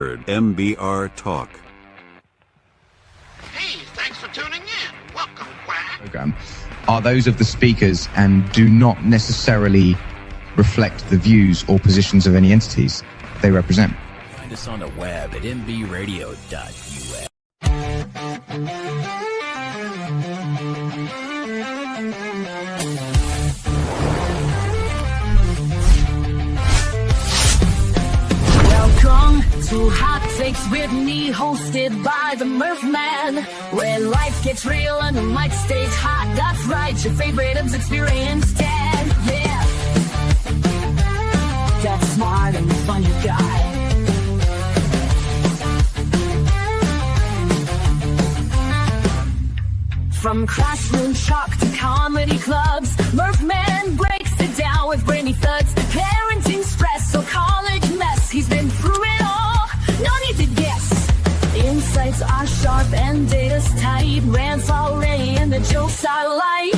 MBR Talk. Hey, thanks for tuning in. Welcome, Quack. Program are those of the speakers and do not necessarily reflect the views or positions of any entities they represent. Find us on the web at mbradio.us. Welcome to Hot Takes with me, hosted by the Murph Man, where life gets real and the mic stays hot. That's right, your favorite is experienced, Dad. Yeah, that smart and funny guy. From classroom chalk to comedy clubs, Murph Man breaks it down with brainy thuds. Parenting stress or college mess, he's been through it all, no need to guess. Insights are sharp and data's tight. Rants all ready and the jokes are light.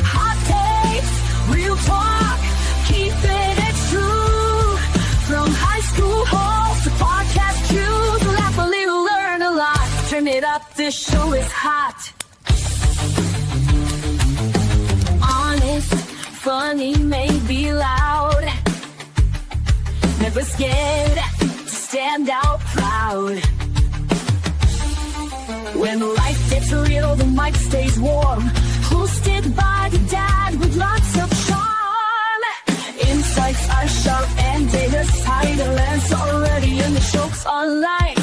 Hot takes, real talk, keeping it true. From high school halls to podcast cues, laugh a little, learn a lot. Turn it up, this show is hot. Honest, funny, maybe loud. Never scared to stand out proud. When life gets real, the mic stays warm. Hosted by the dad with lots of charm. Insights are sharp and data's tight. The rants are ready and the jokes are light.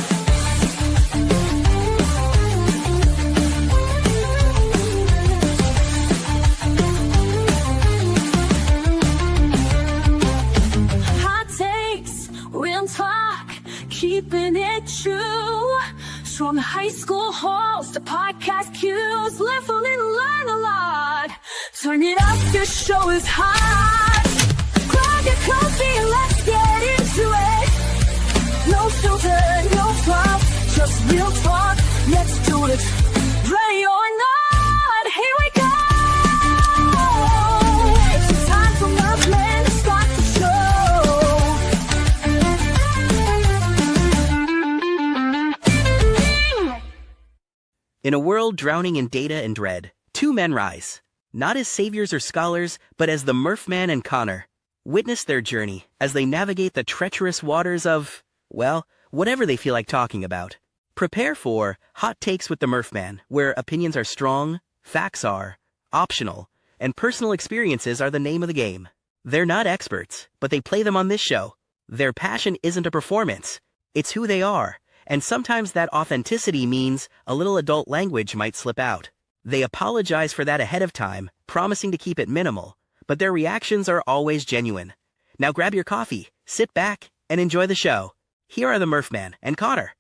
Hot takes, real talk, keeping it true. From high school halls to podcast cues, laugh a little, learn a lot. Turn it up, this show is hot. Grab your coffee and let's get into it. No filter, no fluff, just real talk. Let's do it. Ready or not, here we go. It's time for Murph Man to start the show. In a world drowning in data and dread, two men rise, not as saviors or scholars, but as the Murph Man and Connor. Witness their journey as they navigate the treacherous waters of, well, whatever they feel like talking about. Prepare for Hot Takes with the Murph Man, where opinions are strong, facts are optional, and personal experiences are the name of the game. They're not experts, but they play them on this show. Their passion isn't a performance, it's who they are. And sometimes that authenticity means a little adult language might slip out. They apologize for that ahead of time, promising to keep it minimal, but their reactions are always genuine. Now grab your coffee, sit back, and enjoy the show. Here are the Murph Man and Connor.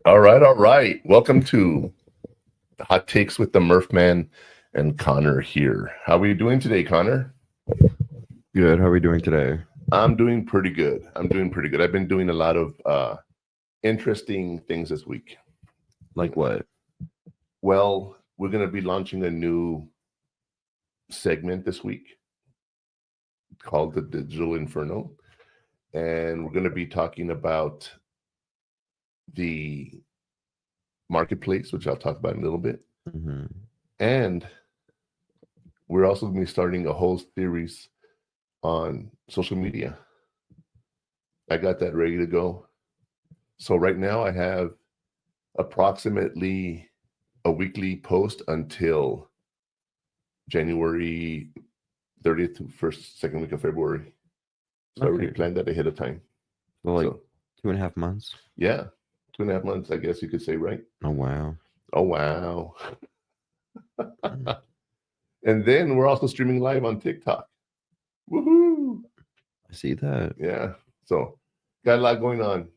All right. Welcome to Hot Takes with the Murph Man and Connor here. How are you doing today, Connor? Good. How are we doing today? I'm doing pretty good. I've been doing a lot of interesting things this week. Like what? Well, we're going to be launching a new segment this week called the Digital Inferno. And we're going to be talking about the marketplace, which I'll talk about in a little bit. Mm-hmm. And we're also going to be starting a whole series on social media. I got that ready to go. So right now I have approximately a weekly post until January 30th to second week of February. So I already Okay. planned that ahead of time. Well, like So 2.5 months. yeah, 2.5 months, I guess you could say, right? Oh wow. Oh wow. Mm. And then we're also streaming live on TikTok. Woohoo! I see that. Yeah. So got a lot going on.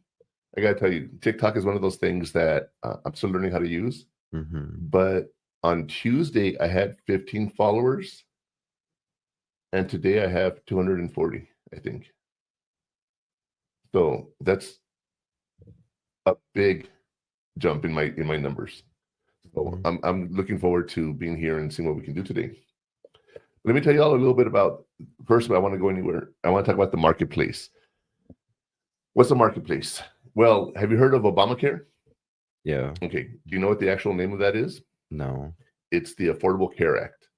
I gotta tell you, TikTok is one of those things that I'm still learning how to use. Mm-hmm. But on Tuesday, I had 15 followers, and today I have 240, I think. So that's a big jump in my numbers. So I'm looking forward to being here and seeing what we can do today. Let me tell you all a little bit about. First, I want to go anywhere. I want to talk about the marketplace. What's the marketplace? Well, have you heard of Obamacare? Yeah. Okay. Do you know what the actual name of that is? No. It's the Affordable Care Act.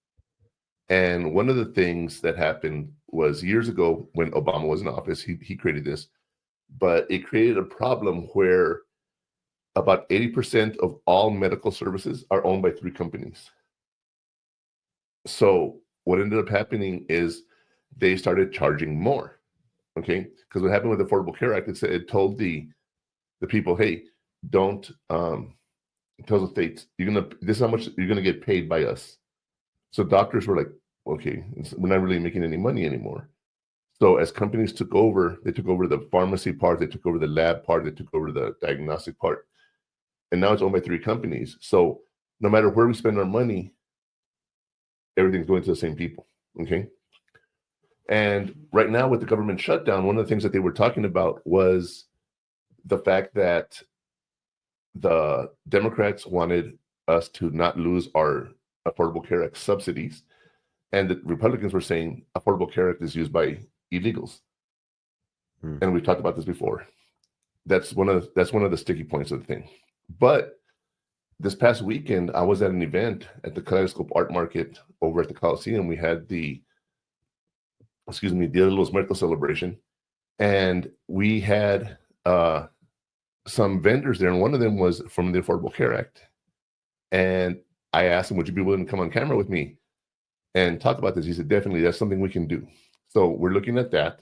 And one of the things that happened was years ago when Obama was in office, he created this, but it created a problem where about 80% of all medical services are owned by 3 companies. So what ended up happening is they started charging more. Okay. Because what happened with the Affordable Care Act, it told the people, hey, don't tell the states, this is how much you're gonna get paid by us. So doctors were like, okay, we're not really making any money anymore. So as companies took over, they took over the pharmacy part, they took over the lab part, they took over the diagnostic part. And now it's owned by 3 companies. So no matter where we spend our money, everything's going to the same people. Okay. And right now with the government shutdown, one of the things that they were talking about was the fact that the Democrats wanted us to not lose our Affordable Care Act subsidies. And the Republicans were saying Affordable Care Act is used by illegals. And we've talked about this before. That's one of the sticky points of the thing. But this past weekend, I was at an event at the Kaleidoscope Art Market over at the Coliseum. We had the Dia de los Muertos celebration. And we had some vendors there, and one of them was from the Affordable Care Act. And I asked him, would you be willing to come on camera with me and talk about this? He said, definitely, that's something we can do. So we're looking at that.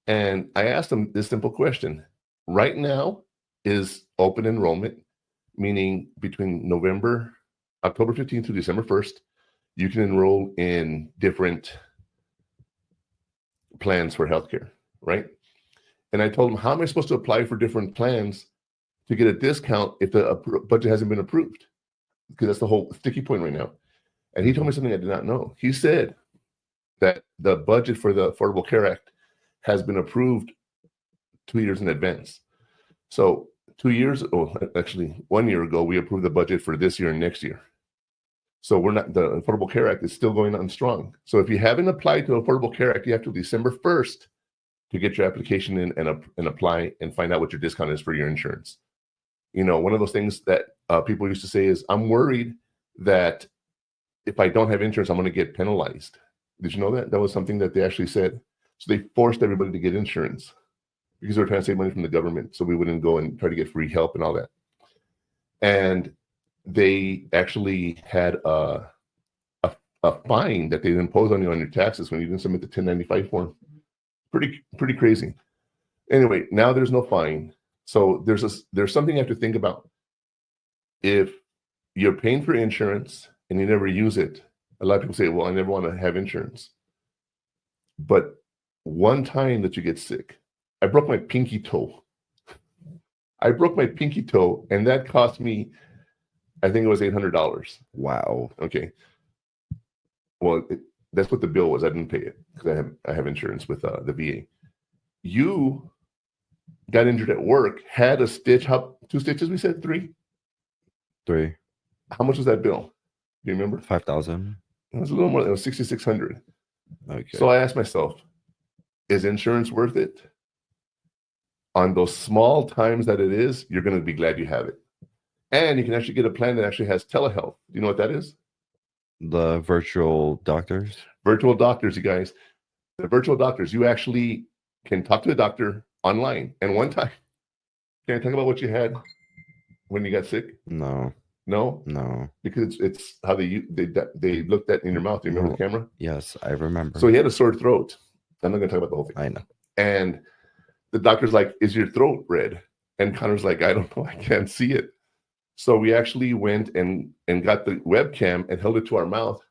And I asked him this simple question. Right now is open enrollment, meaning between October 15th to December 1st, you can enroll in different plans for healthcare, right? And I told him, how am I supposed to apply for different plans to get a discount if the budget hasn't been approved? Because that's the whole sticky point right now. And he told me something I did not know. He said that the budget for the Affordable Care Act has been approved 2 years in advance. So 1 year ago, we approved the budget for this year and next year. So the Affordable Care Act is still going on strong. So if you haven't applied to Affordable Care Act, you have to December 1st to get your application in and apply and find out what your discount is for your insurance. One of those things that people used to say is, I'm worried that if I don't have insurance, I'm going to get penalized. Did you know that? That was something that they actually said. So they forced everybody to get insurance because they were trying to save money from the government. So we wouldn't go and try to get free help and all that. And they actually had a fine that they'd impose on you on your taxes when you didn't submit the 1095 form. Pretty crazy. Anyway, now there's no fine. So there's something you have to think about. If you're paying for insurance and you never use it, a lot of people say, well, I never want to have insurance. But one time that you get sick, I broke my pinky toe. And that cost me, I think it was $800. Wow. Okay. Well, that's what the bill was. I didn't pay it because I have insurance with the VA. You got injured at work, had a stitch, 2 stitches, we said 3? 3. How much was that bill? Do you remember? 5,000. It was a little more. It was $6,600. Okay. So I asked myself, is insurance worth it? On those small times that it is, you're going to be glad you have it. And you can actually get a plan that actually has telehealth. Do you know what that is? The virtual doctors? Virtual doctors, you guys. The virtual doctors, you actually can talk to a doctor online. And one time, can I talk about what you had when you got sick? No. No? No. Because it's how they looked at in your mouth. Do you remember the camera? Yes, I remember. So he had a sore throat. I'm not going to talk about the whole thing. I know. And the doctor's like, is your throat red? And Connor's like, I don't know, I can't see it. So we actually went and got the webcam and held it to our mouth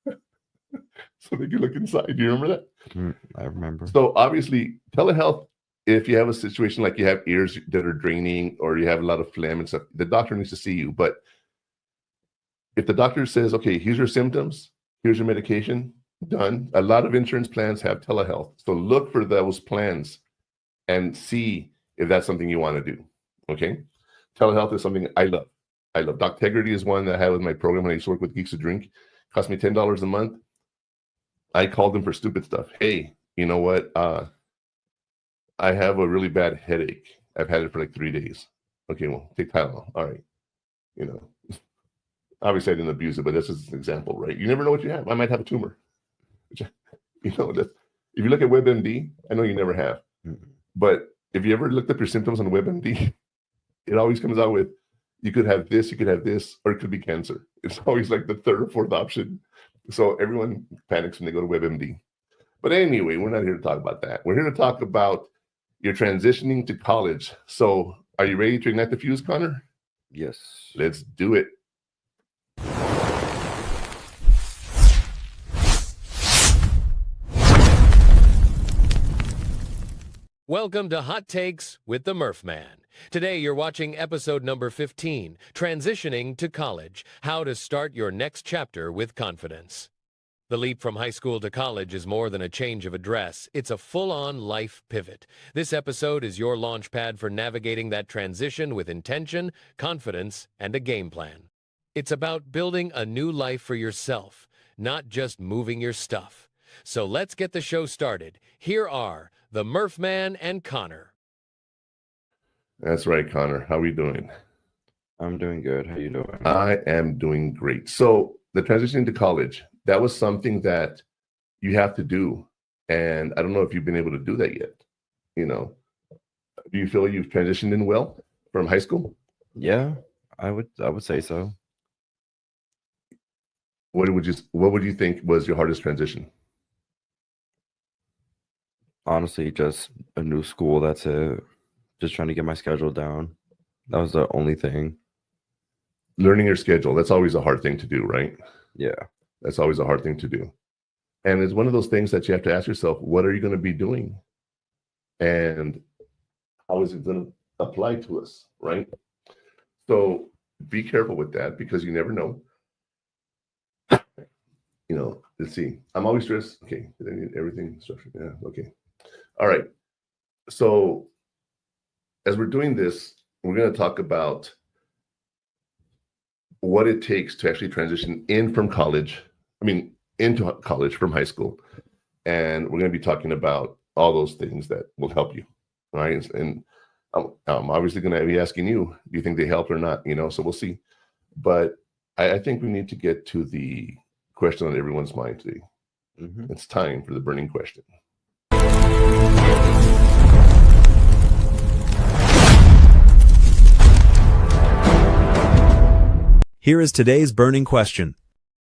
so they could look inside. Do you remember that? I remember. So obviously, telehealth, if you have a situation like you have ears that are draining or you have a lot of phlegm and stuff, the doctor needs to see you. But if the doctor says, okay, here's your symptoms, here's your medication, done. A lot of insurance plans have telehealth. So look for those plans and see if that's something you want to do. Okay. Telehealth is something I love. I love. Doc Tegrity is one that I had with my program when I used to work with Geeks to Drink. Cost me $10 a month. I called them for stupid stuff. Hey, you know what? I have a really bad headache. I've had it for like 3 days. Okay, well, take Tylenol. All right. You know, obviously I didn't abuse it, but this is an example, right? You never know what you have. I might have a tumor. You know, if you look at WebMD, I know you never have, but if you ever looked up your symptoms on WebMD, it always comes out with, you could have this, or it could be cancer. It's always like the third or fourth option. So everyone panics when they go to WebMD. But anyway, we're not here to talk about that. We're here to talk about your transitioning to college. So are you ready to ignite the fuse, Connor? Yes. Let's do it. Welcome to Hot Takes with the Murph Man. Today you're watching episode number 15, Transitioning to College, How to Start Your Next Chapter with Confidence. The leap from high school to college is more than a change of address. It's a full-on life pivot. This episode is your launch pad for navigating that transition with intention, confidence, and a game plan. It's about building a new life for yourself, not just moving your stuff. So let's get the show started. Here are the Murph Man and Connor. That's right, Connor. How are we doing? I'm doing good. How you doing? I am doing great. So the transition to college, that was something that you have to do. And I don't know if you've been able to do that yet. You know, do you feel you've transitioned in well from high school? Yeah, I would say so. What would you think was your hardest transition? Honestly, just a new school. That's it. Just trying to get my schedule down. That was the only thing. Learning your schedule. That's always a hard thing to do, right? Yeah. That's always a hard thing to do. And it's one of those things that you have to ask yourself, what are you going to be doing? And how is it going to apply to us, right? So be careful with that because you never know. You know, let's see. I'm always stressed. Okay, did I need everything structured? Yeah, okay. All right. So as we're doing this, we're going to talk about what it takes to actually transition into college from high school. And we're going to be talking about all those things that will help you. All right. And I'm obviously going to be asking you, do you think they help or not? You know, so we'll see. But I think we need to get to the question on everyone's mind today. Mm-hmm. It's time for the burning question. Here is today's burning question.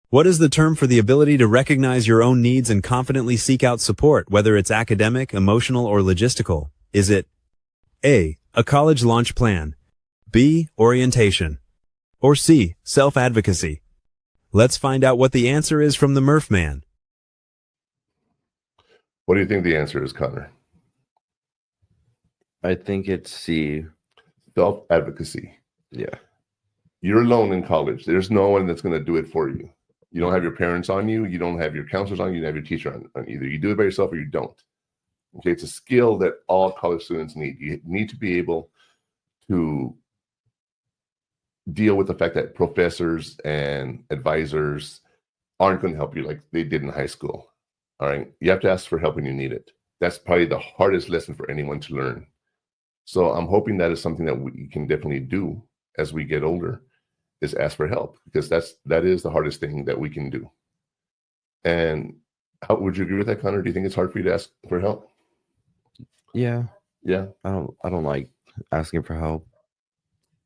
What is the term for the ability to recognize your own needs and confidently seek out support, whether it's academic, emotional, or logistical? Is it A, a college launch plan, B, orientation, or C, self-advocacy? Let's find out what the answer is from the Murph Man. What do you think the answer is, Connor? I think it's C. Self-advocacy. Yeah. You're alone in college. There's no one that's going to do it for you. You don't have your parents on you. You don't have your counselors on you. You don't have your teacher on either. You do it by yourself or you don't. Okay, it's a skill that all college students need. You need to be able to deal with the fact that professors and advisors aren't going to help you like they did in high school. All right, you have to ask for help when you need it. That's probably the hardest lesson for anyone to learn. So I'm hoping that is something that we can definitely do as we get older, is ask for help, because that is the hardest thing that we can do. And how would you agree with that, Connor? Do you think it's hard for you to ask for help? Yeah. Yeah. I don't like asking for help.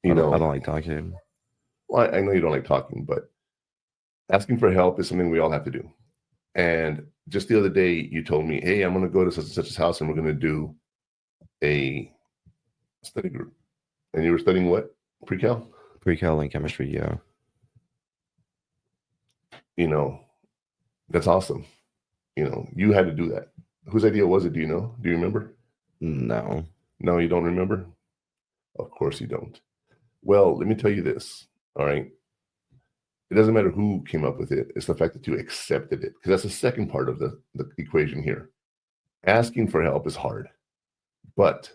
I don't like talking. Well, I know you don't like talking, but asking for help is something we all have to do. And just the other day, you told me, hey, I'm going to go to such and such's house and we're going to do a study group. And you were studying what? Pre-cal? Pre-cal and chemistry, yeah. You know, that's awesome. You know, you had to do that. Whose idea was it? Do you know? Do you remember? No. No, you don't remember? Of course you don't. Well, let me tell you this, all right? It doesn't matter who came up with it. It's the fact that you accepted it, because that's the second part of the equation here. Asking for help is hard, but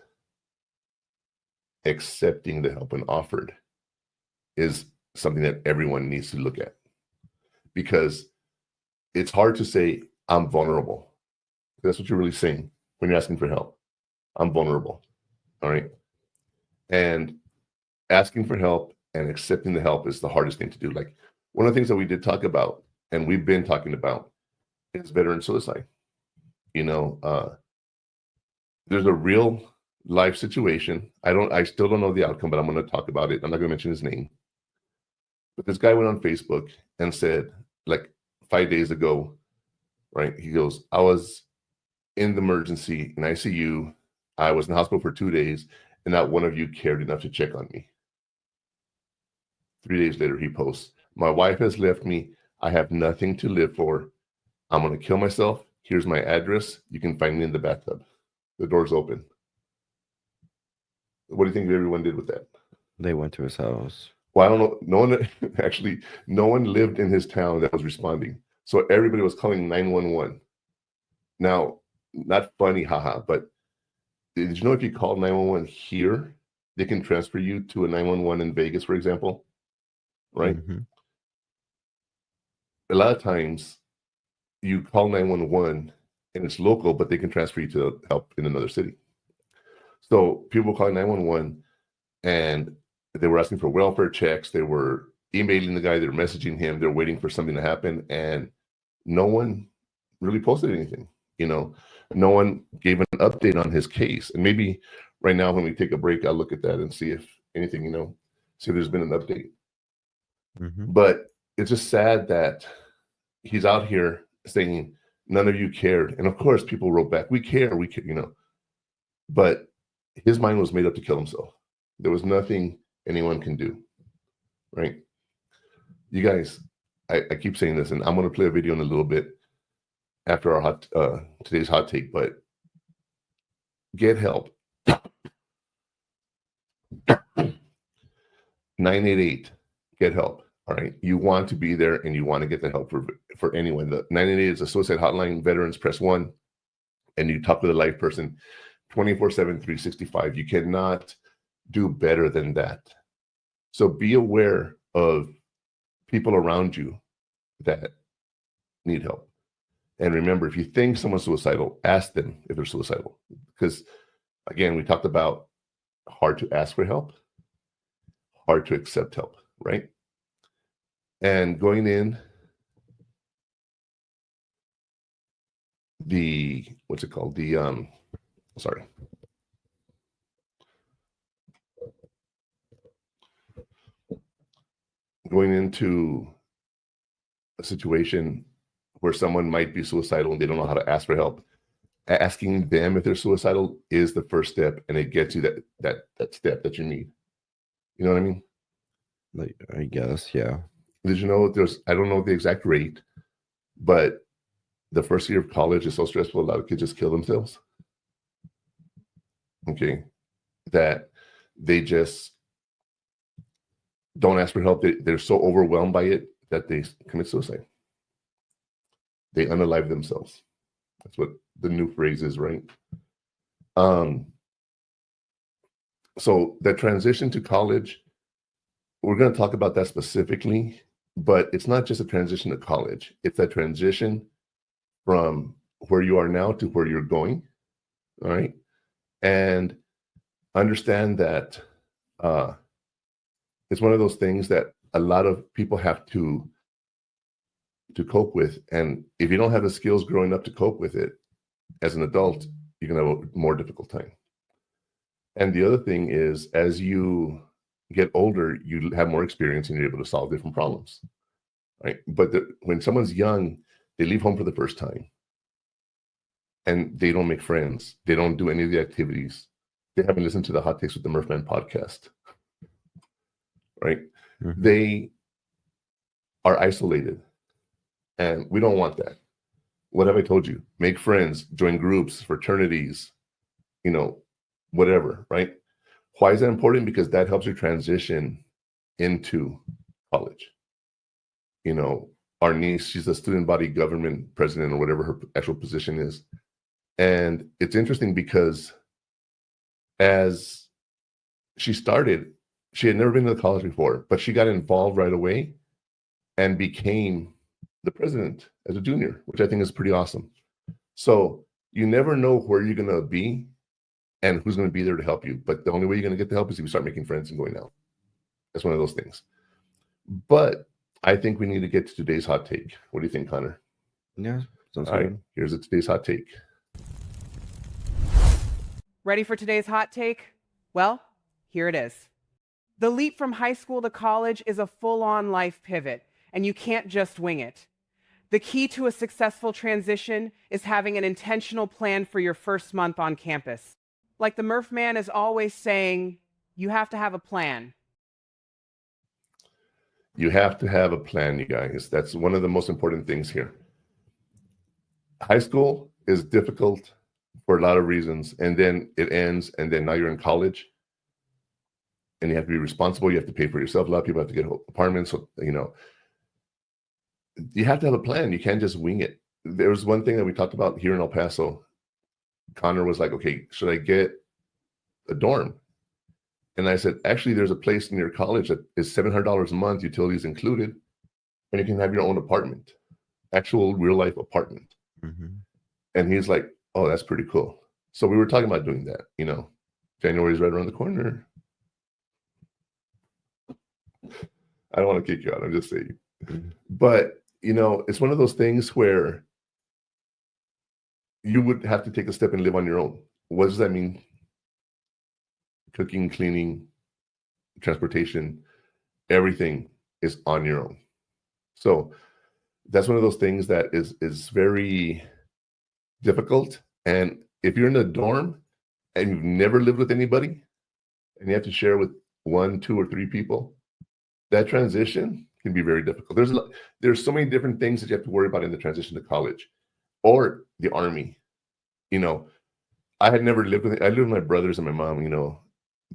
accepting the help when offered is something that everyone needs to look at, because it's hard to say, I'm vulnerable. That's what you're really saying when you're asking for help. I'm vulnerable, all right? And asking for help and accepting the help is the hardest thing to do. Like, one of the things that we did talk about, and we've been talking about, is veteran suicide. You know, there's a real life situation. I still don't know the outcome, but I'm going to talk about it. I'm not going to mention his name. But this guy went on Facebook and said, like 5 days ago, right? He goes, I was in the emergency in ICU. I was in the hospital for 2 days, and not one of you cared enough to check on me. 3 days later, he posts, my wife has left me. I have nothing to live for. I'm going to kill myself. Here's my address. You can find me in the bathtub. The door's open. What do you think everyone did with that? They went to his house. Well, I don't know. No one actually, no one lived in his town that was responding. So everybody was calling 911. Now, not funny, haha, but did you know if you call 911 here, they can transfer you to a 911 in Vegas, for example? Right? Mm-hmm. A lot of times you call 911 and it's local, but they can transfer you to help in another city. So people calling 911 and they were asking for welfare checks. They were emailing the guy. They were messaging him. They're waiting for something to happen. And no one really posted anything. You know, no one gave an update on his case. And maybe right now when we take a break, I'll look at that and see if anything, you know, see if there's been an update. Mm-hmm. But it's just sad that he's out here saying none of you cared. And of course, people wrote back, we care, you know. But his mind was made up to kill himself. There was nothing anyone can do, right? You guys, I keep saying this, and I'm going to play a video in a little bit after our today's hot take, but get help. 988, get help. All right. You want to be there and you want to get the help for anyone. The 988 is a suicide hotline. Veterans, press 1, and you talk with a live person 24/7, 365. You cannot do better than that. So be aware of people around you that need help. And remember, if you think someone's suicidal, ask them if they're suicidal. Because again, we talked about hard to ask for help, hard to accept help, right? And going in the, what's it called? Sorry. Going into a situation where someone might be suicidal and they don't know how to ask for help, asking them if they're suicidal is the first step, and it gets you that step that you need. You know what I mean? Like, I guess, yeah. Did you know I don't know the exact rate, but the first year of college is so stressful, a lot of kids just kill themselves. Okay. That they just don't ask for help. They're so overwhelmed by it that they commit suicide. They unalive themselves. That's what the new phrase is, right? So that transition to college, we're going to talk about that specifically, but it's not just a transition to college. It's a transition from where you are now to where you're going, all right? And understand that it's one of those things that a lot of people have to cope with. And if you don't have the skills growing up to cope with it as an adult, you're going to have a more difficult time. And the other thing is, as you get older, you have more experience and you're able to solve different problems, right? But when someone's young, they leave home for the first time. and they don't make friends. They don't do any of the activities. They haven't listened to the Hot Takes with the Murphman podcast, right? Mhm. They are isolated, and we don't want that. What have I told you? Make friends, join groups, fraternities, whatever, right? Why is that important? Because that helps you transition into college. Our niece, she's a student body government president or whatever her actual position is. And it's interesting because as she started, she had never been to college before, but she got involved right away and became the president as a junior, which I think is pretty awesome. So you never know where you're going to be and who's going to be there to help you. But the only way you're going to get the help is if you start making friends and going out. That's one of those things. But I think we need to get to today's hot take. What do you think, Connor? Yeah, sounds All right, good. here's today's hot take. Ready for today's hot take? Well, here it is. The leap from high school to college is a full-on life pivot, and you can't just wing it. The key to a successful transition is having an intentional plan for your first month on campus. Like the Murph man is always saying, you have to have a plan. You have to have a plan, you guys. That's one of the most important things here. High school is difficult for a lot of reasons, and then it ends, and then now you're in college, and you have to be responsible. You have to pay for yourself. A lot of people have to get apartments. So, you have to have a plan. You can't just wing it. There was one thing that we talked about here in El Paso. Connor was like, okay, should I get a dorm? And I said, actually, there's a place near college that is $700 a month, utilities included, and you can have your own apartment, actual real life apartment. Mm-hmm. And he's like, oh, that's pretty cool. So we were talking about doing that. January's right around the corner. I don't want to kick you out. I'm just saying. But, it's one of those things where you would have to take a step and live on your own. What does that mean? Cooking, cleaning, transportation, everything is on your own. So that's one of those things that is very difficult. And if you're in a dorm and you've never lived with anybody and you have to share with 1, 2, or 3 people, that transition can be very difficult. There's so many different things that you have to worry about in the transition to college or the Army. I had never lived I lived with my brothers and my mom,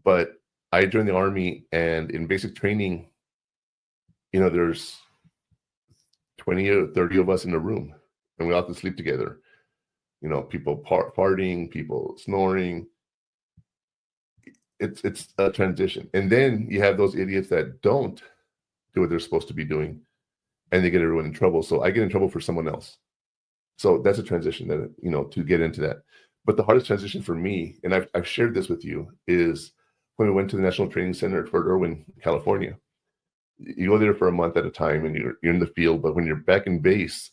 but I joined the Army, and in basic training, there's 20 or 30 of us in a room, and we all have to sleep together. People farting, people snoring. It's a transition. And then you have those idiots that don't do what they're supposed to be doing, and they get everyone in trouble. So I get in trouble for someone else. So that's a transition that, to get into that. But the hardest transition for me, and I've shared this with you, is when we went to the National Training Center at Fort Irwin, California. You go there for a month at a time, and you're in the field. But when you're back in base,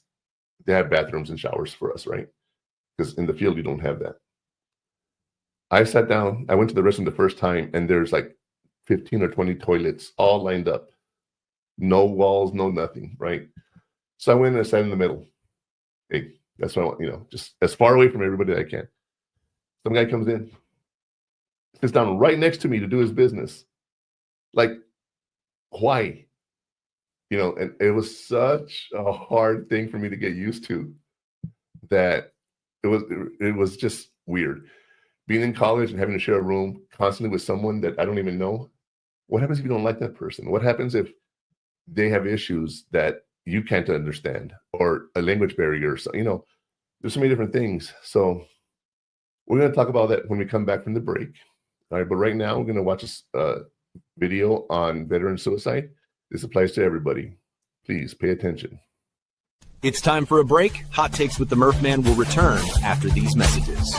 they have bathrooms and showers for us, right? Because in the field, you don't have that. I sat down. I went to the restroom the first time, and there's like 15 or 20 toilets all lined up. No walls, no nothing, right? So I went and I sat in the middle. Hey, that's what I want, just as far away from everybody that I can. Some guy comes in, sits down right next to me to do his business. Like, why? And it was such a hard thing for me to get used to that it was just weird. Being in college and having to share a room constantly with someone that I don't even know. What happens if you don't like that person? What happens if they have issues that you can't understand, or a language barrier? So, there's so many different things. So we're going to talk about that when we come back from the break. All right, but right now we're going to watch a video on veteran suicide. This applies to everybody. Please pay attention. It's time for a break. Hot Takes with the Murph Man will return after these messages.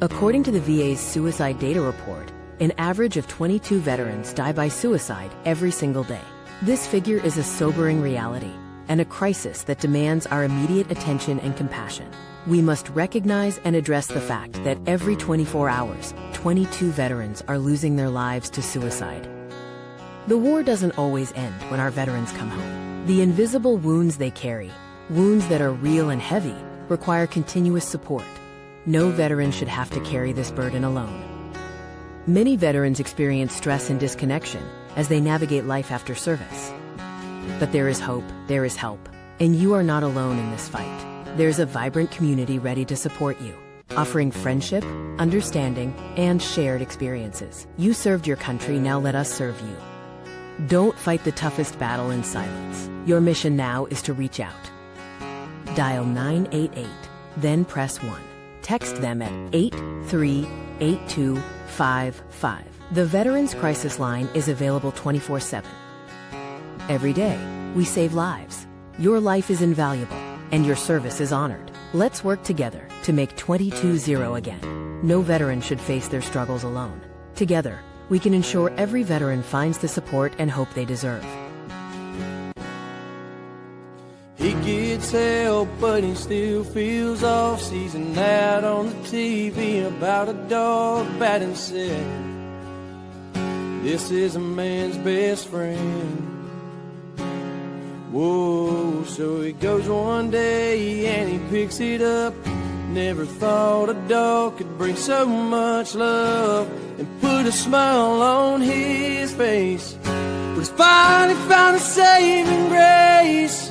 According to the VA's suicide data report, an average of 22 veterans die by suicide every single day. This figure is a sobering reality and a crisis that demands our immediate attention and compassion. We must recognize and address the fact that every 24 hours, 22 veterans are losing their lives to suicide. The war doesn't always end when our veterans come home. The invisible wounds they carry, wounds that are real and heavy, require continuous support. No veteran should have to carry this burden alone. Many veterans experience stress and disconnection as they navigate life after service. But there is hope, there is help, and you are not alone in this fight. There's a vibrant community ready to support you, offering friendship, understanding, and shared experiences. You served your country, now let us serve you. Don't fight the toughest battle in silence. Your mission now is to reach out. Dial 988, then press 1. Text them at 838255. The Veterans Crisis Line is available 24/7. Every day, we save lives. Your life is invaluable, and your service is honored. Let's work together to make 22-0 again. No veteran should face their struggles alone. Together, we can ensure every veteran finds the support and hope they deserve. He gets help, but he still feels off. Sees an ad on the TV about a dog batting said, "This is a man's best friend." Whoa, so he goes one day and he picks it up. Never thought a dog could bring so much love and put a smile on his face. But he's finally found a saving grace.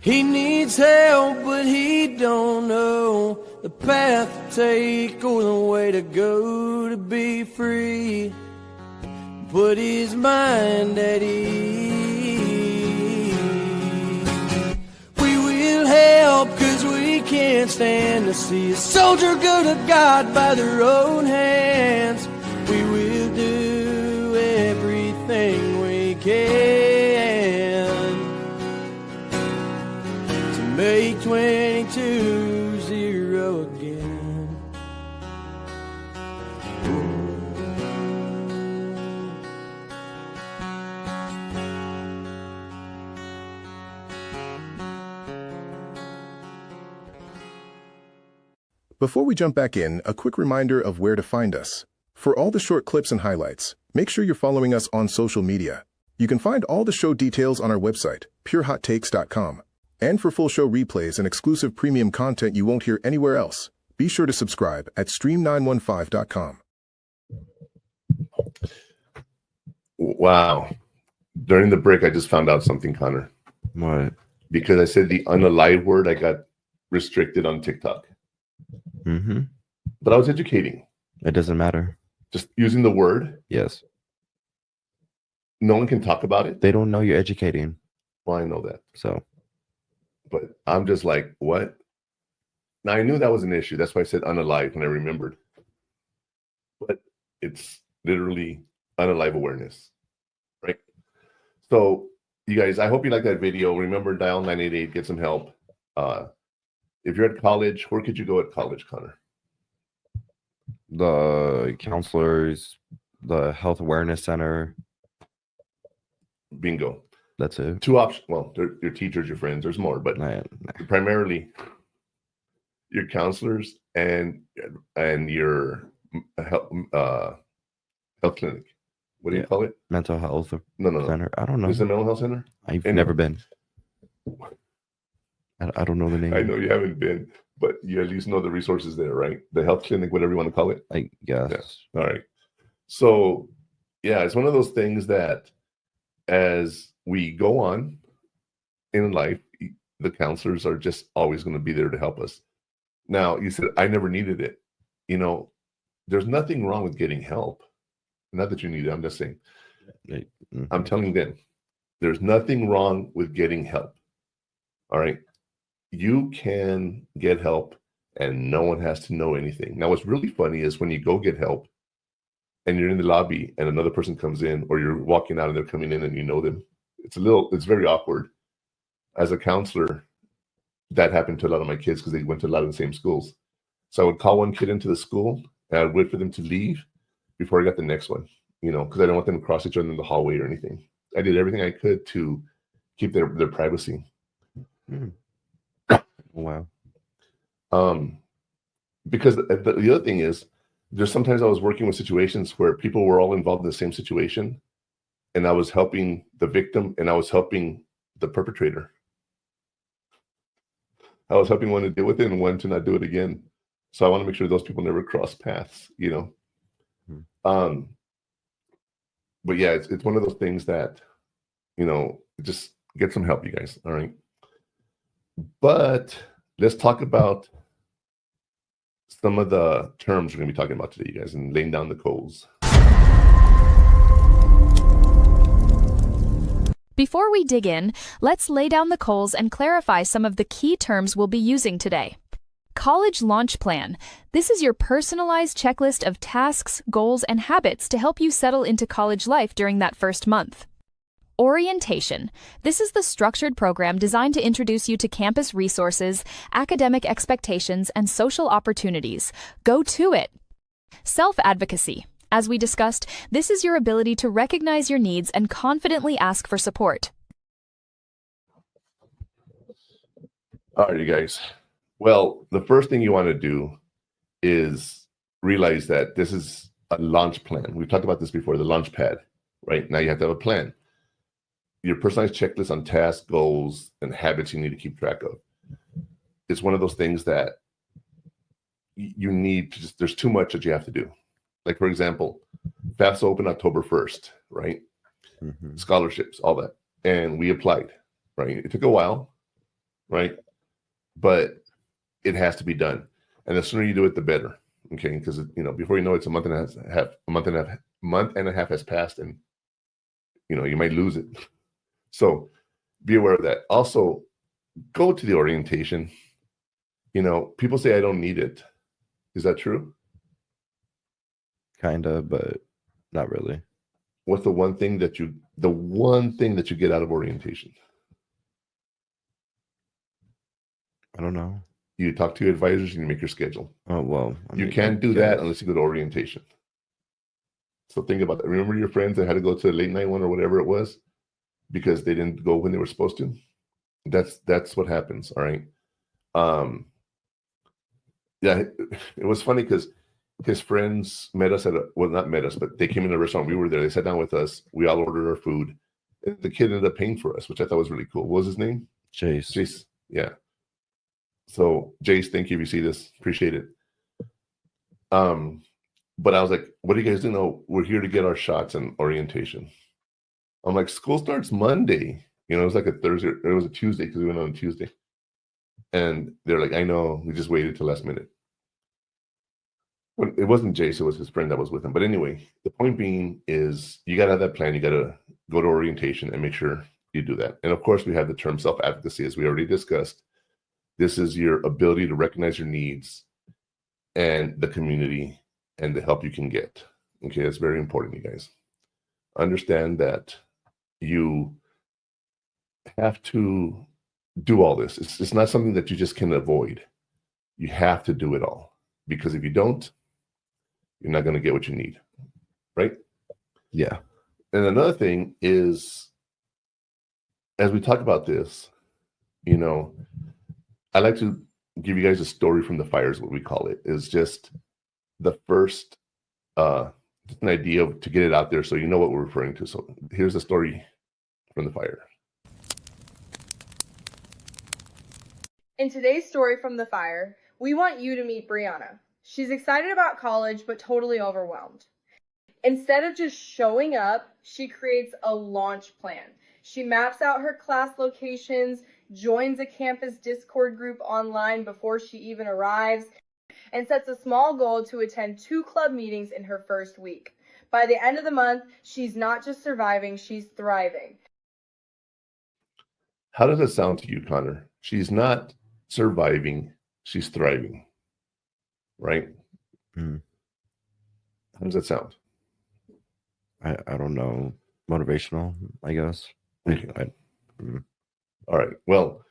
He needs help, but he don't know the path to take or the way to go to be free. Put his mind at ease. We will help, 'cause we can't stand to see a soldier go to God by their own hands. We will do everything we can to make 22-0 again. Before we jump back in, a quick reminder of where to find us. For all the short clips and highlights, make sure you're following us on social media. You can find all the show details on our website, purehottakes.com. And for full show replays and exclusive premium content you won't hear anywhere else, be sure to subscribe at stream915.com. Wow. During the break, I just found out something, Connor. What? Because I said the unalive word, I got restricted on TikTok. Mm-hmm. But I was educating. It doesn't matter. Just using the word. Yes. No one can talk about it. They don't know you're educating. Well, I know that. So. But I'm just like, what? Now, I knew that was an issue. That's why I said unalive when I remembered. But it's literally unalive awareness, right? So, you guys, I hope you like that video. Remember, dial 988, get some help. If you're at college, where could you go at college, Connor? The counselors, the health awareness center. Bingo. That's it. Two options. Well, your teachers, your friends. There's more, but primarily your counselors and your health clinic. What do you call it? Mental health No. center. I don't know. Is it a mental health center? I've never been. I don't know the name. I know you haven't been, but you at least know the resources there, right? The health clinic, whatever you want to call it. I guess. Yes. All right. So, yeah, it's one of those things that as we go on in life, the counselors are just always going to be there to help us. Now, you said, I never needed it. You know, there's nothing wrong with getting help. Not that you need it. I'm just saying. Mm-hmm. I'm telling them, there's nothing wrong with getting help. All right. You can get help and no one has to know anything. Now, what's really funny is when you go get help and you're in the lobby and another person comes in, or you're walking out and they're coming in and you know them. It's very awkward. As a counselor, that happened to a lot of my kids because they went to a lot of the same schools. So I would call one kid into the school and I'd wait for them to leave before I got the next one, you know, because I don't want them to cross each other in the hallway or anything. I did everything I could to keep their privacy. Mm. Wow. Because the other thing is, there's sometimes I was working with situations where people were all involved in the same situation, and I was helping the victim, and I was helping the perpetrator. I was helping one to deal with it and one to not do it again. So I want to make sure those people never cross paths, you know. But yeah, it's one of those things that, you know, just get some help, you guys. All right. But let's talk about some of the terms we're going to be talking about today, you guys, and laying down the coals. Before we dig in, let's lay down the coals and clarify some of the key terms we'll be using today. College Launch Plan. This is your personalized checklist of tasks, goals, and habits to help you settle into college life during that first month. Orientation. This is the structured program designed to introduce you to campus resources, academic expectations, and social opportunities. Go to it. Self-advocacy. As we discussed, this is your ability to recognize your needs and confidently ask for support. All right, you guys. Well, the first thing you want to do is realize that this is a launch plan. We've talked about this before, the launch pad, right? Now you have to have a plan. Your personalized checklist on tasks, goals, and habits you need to keep track of. It's one of those things that you need to just, there's too much that you have to do. Like, for example, FAFSA opened October 1st, right? Scholarships, all that. And we applied, right? It took a while, right? But it has to be done. And the sooner you do it, the better. Okay. Because, you know, before you know it, it's a month and a half has passed, and, you know, you might lose it. So be aware of that. Also, go to the orientation. You know, people say I don't need it. Is that true? Kind of, but not really. What's the one thing that you get out of orientation? I don't know. You talk to your advisors and you make your schedule. Oh, well. You can't do that unless you go to orientation. So think about that. Remember your friends that had to go to the late night one or whatever it was because they didn't go when they were supposed to? That's what happens, all right? Yeah, it was funny because his friends met us not met us, but they came in the restaurant. We were there. They sat down with us. We all ordered our food. And the kid ended up paying for us, which I thought was really cool. What was his name? Jace. Yeah. So Jace, thank you if you see this. Appreciate it. But I was like, what do you guys do? No, we're here to get our shots in orientation. I'm like, school starts Monday. You know, it was like a Thursday. It was a Tuesday because we went on Tuesday. And they're like, I know. We just waited till last minute. Well, it wasn't Jace. It was his friend that was with him. But anyway, the point being is you got to have that plan. You got to go to orientation and make sure you do that. And of course, we have the term self-advocacy, as we already discussed. This is your ability to recognize your needs and the community and the help you can get. Okay, that's very important, you guys. Understand that you have to do all this. It's not something that you just can avoid. You have to do it all. Because if you don't, you're not going to get what you need. Right? Yeah. And another thing is, as we talk about this, you know, I like to give you guys a story from the fire is what we call it. It's just the first, just an idea to get it out there so you know what we're referring to. So here's a story from the fire. In today's story from the fire, we want you to meet Brianna. She's excited about college, but totally overwhelmed. Instead of just showing up, she creates a launch plan. She maps out her class locations, joins a campus Discord group online before she even arrives, and sets a small goal to attend 2 club meetings in her first week. By the end of the month, she's not just surviving, she's thriving. How does it sound to you, Connor? She's not surviving, she's thriving. Right? Mm. How does that sound? I don't know. Motivational, I guess. Okay. All right. Well,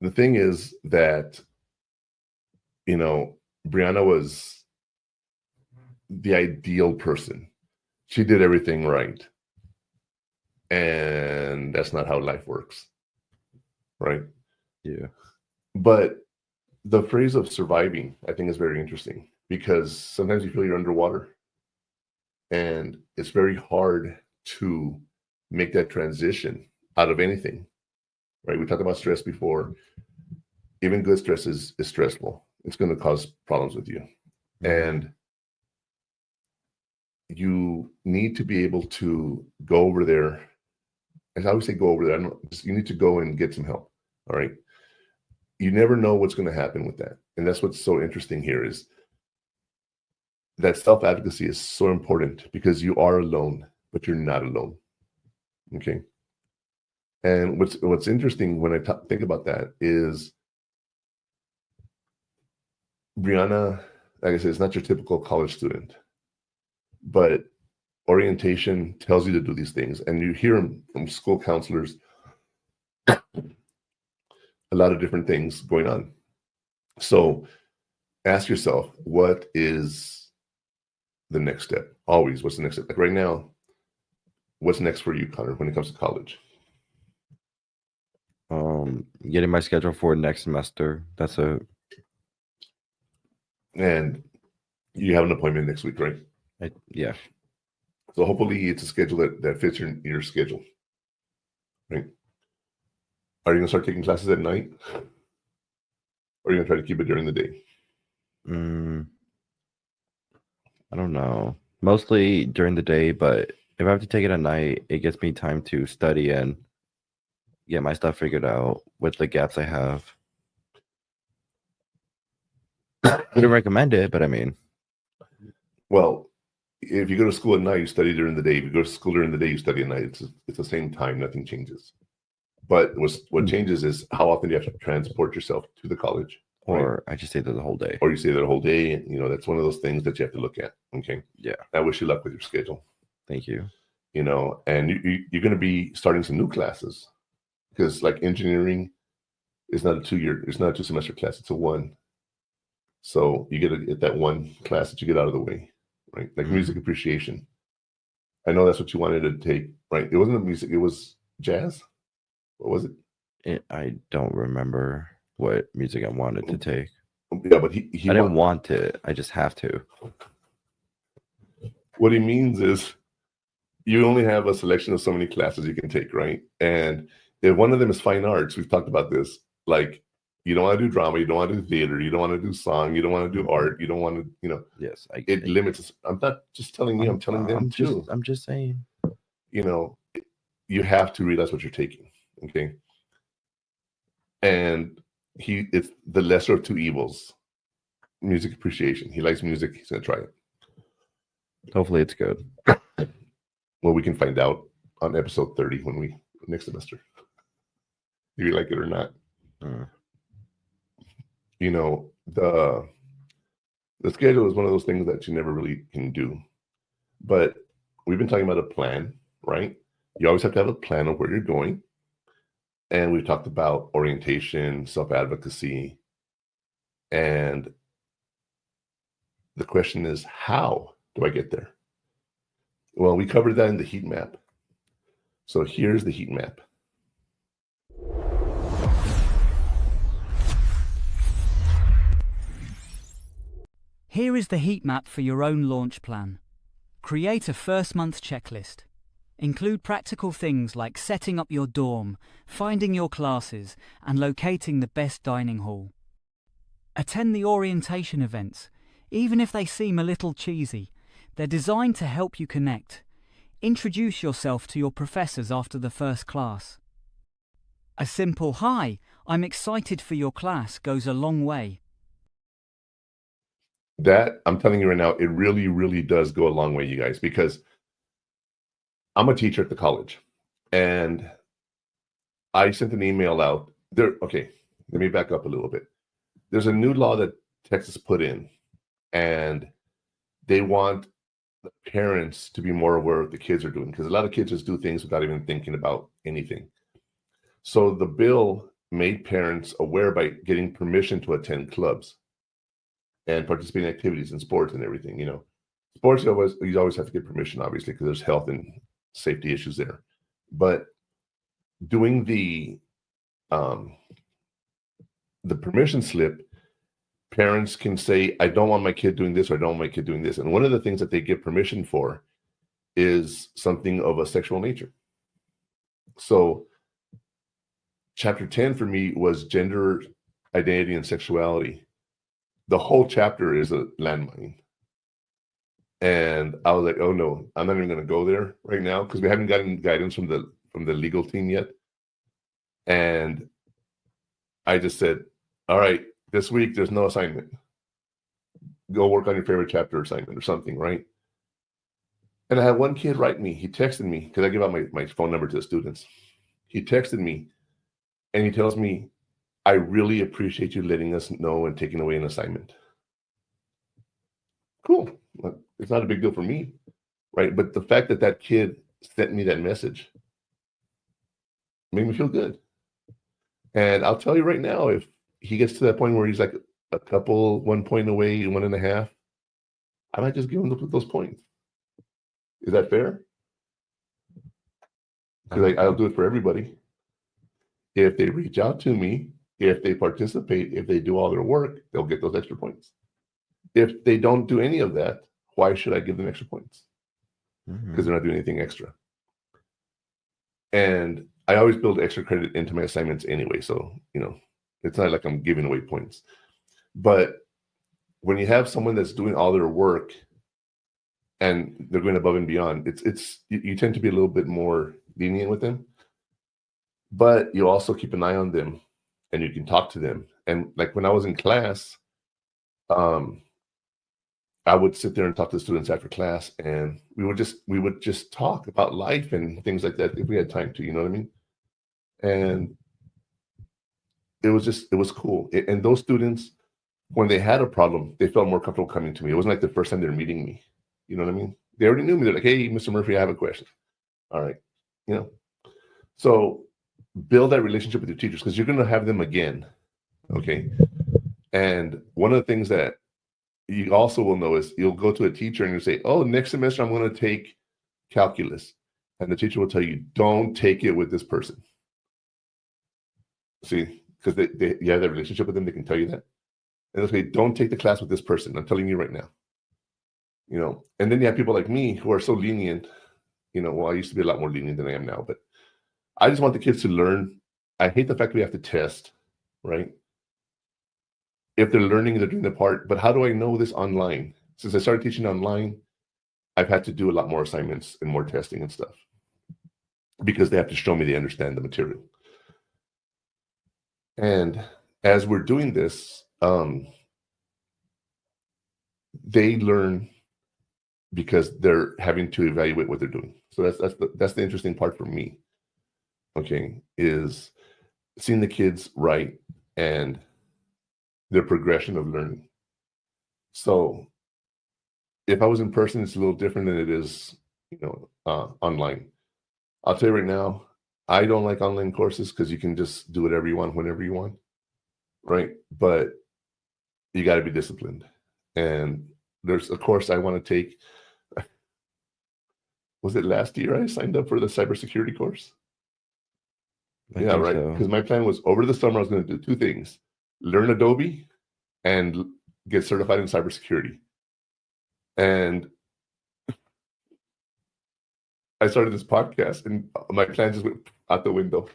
the thing is that, you know, Brianna was the ideal person. She did everything right. And that's not how life works. Right? Yeah. But the phrase of surviving, I think, is very interesting because sometimes you feel you're underwater. And it's very hard to make that transition out of anything, right? We talked about stress before. Even good stress is stressful. It's going to cause problems with you. And you need to be able to go over there. As I always say, go over there. You need to go and get some help. All right. You never know what's going to happen with that. And that's what's so interesting here is that self-advocacy is so important because you are alone, but you're not alone. Okay. And what's interesting when I think about that is Brianna, like I said, is not your typical college student, but orientation tells you to do these things. And you hear from school counselors a lot of different things going on. So ask yourself, what is the next step? Always, what's the next step? Like right now, what's next for you, Connor, when it comes to college? Getting my schedule for next semester. That's it. And you have an appointment next week, right? Yeah. So hopefully it's a schedule that fits your schedule, right? Are you going to start taking classes at night? Or are you going to try to keep it during the day? I don't know. Mostly during the day, but if I have to take it at night, it gives me time to study and get my stuff figured out with the gaps I have. I wouldn't recommend it, but I mean. Well, if you go to school at night, you study during the day. If you go to school during the day, you study at night. It's the same time. Nothing changes. But what changes is how often you have to transport yourself to the college. Or I just stay there the whole day. Or you stay there the whole day. And, that's one of those things that you have to look at. Okay. Yeah. I wish you luck with your schedule. Thank you. And you're going to be starting some new classes because like engineering is not a 2-year, it's not a 2-semester class. It's a 1. So you get that one class that you get out of the way, right? Like music appreciation. I know that's what you wanted to take, right? It wasn't music, it was jazz. What was it? I don't remember what music I wanted to take. Yeah, but I didn't want it. I just have to. What he means is you only have a selection of so many classes you can take, right? And if one of them is fine arts, we've talked about this, like you don't want to do drama, you don't want to do theater, you don't want to do song, you don't want to do art, you don't want to, Yes, it limits us. I'm not just telling you, I'm telling them too. I'm just saying. You have to realize what you're taking, okay? And it's the lesser of two evils. Music appreciation. He likes music, he's gonna try it. Hopefully it's good. Well, we can find out on episode 30 next semester. If you like it or not. The schedule is one of those things that you never really can do. But we've been talking about a plan, right? You always have to have a plan of where you're going. And we've talked about orientation, self-advocacy. And the question is, how do I get there? Well, we covered that in the heat map. So here's the heat map. Here is the heat map for your own launch plan. Create a first month checklist. Include practical things like setting up your dorm, finding your classes, and locating the best dining hall. Attend the orientation events, even if they seem a little cheesy. They're designed to help you connect. Introduce yourself to your professors after the first class. A simple "Hi, I'm excited for your class" goes a long way. That, I'm telling you right now, it really, really does go a long way, you guys, because I'm a teacher at the college, and I sent an email out there. Okay, let me back up a little bit. There's a new law that Texas put in, and they want the parents to be more aware of what the kids are doing, because a lot of kids just do things without even thinking about anything. So the bill made parents aware by getting permission to attend clubs and participate in activities and sports and everything. Sports, you always have to get permission, obviously, because there's health and safety issues there. But doing the permission slip, parents can say, I don't want my kid doing this, or I don't want my kid doing this. And one of the things that they give permission for is something of a sexual nature. So chapter 10 for me was gender identity and sexuality. The whole chapter is a landmine. And I was like, oh no, I'm not even going to go there right now because we haven't gotten guidance from the legal team yet. And I just said, all right, this week there's no assignment. Go work on your favorite chapter assignment or something, right? And I had one kid write me. He texted me because I give out my phone number to the students. He texted me and he tells me, I really appreciate you letting us know and taking away an assignment. Cool. It's not a big deal for me, right? But the fact that that kid sent me that message made me feel good. And I'll tell you right now, if he gets to that point where he's like a couple, 1 point away, 1.5, I might just give him those points. Is that fair? Because I'll do it for everybody. If they reach out to me, if they participate, if they do all their work, they'll get those extra points. If they don't do any of that, why should I give them extra points? Because they're not doing anything extra. And I always build extra credit into my assignments anyway. So, it's not like I'm giving away points. But when you have someone that's doing all their work and they're going above and beyond, you tend to be a little bit more lenient with them. But you also keep an eye on them and you can talk to them. And like when I was in class, I would sit there and talk to the students after class, and we would just talk about life and things like that if we had time to, you know what I mean? And it was cool. And those students, when they had a problem, they felt more comfortable coming to me. It wasn't like the first time they were meeting me. You know what I mean? They already knew me. They're like, hey, Mr. Murphy, I have a question. All right. So build that relationship with your teachers because you're going to have them again. Okay. And one of the things that you also will know is you'll go to a teacher and you say, oh, next semester I'm going to take calculus. And the teacher will tell you, don't take it with this person. See, because you have that relationship with them, they can tell you that. And they'll say, don't take the class with this person. I'm telling you right now. And then you have people like me who are so lenient. Well, I used to be a lot more lenient than I am now, but I just want the kids to learn. I hate the fact we have to test, right? If they're learning, they're doing their part. But how do I know this online? Since I started teaching online, I've had to do a lot more assignments and more testing and stuff because they have to show me they understand the material. And as we're doing this, they learn because they're having to evaluate what they're doing. So that's the interesting part for me. Okay, is seeing the kids write and their progression of learning. So if I was in person, it's a little different than it is, online. I'll tell you right now, I don't like online courses because you can just do whatever you want, whenever you want, right? But you got to be disciplined. And there's a course I want to take. Was it last year I signed up for the cybersecurity course? Yeah, right. Because my plan was over the summer, I was going to do two things: learn Adobe and get certified in cybersecurity. And I started this podcast and my plan just went out the window.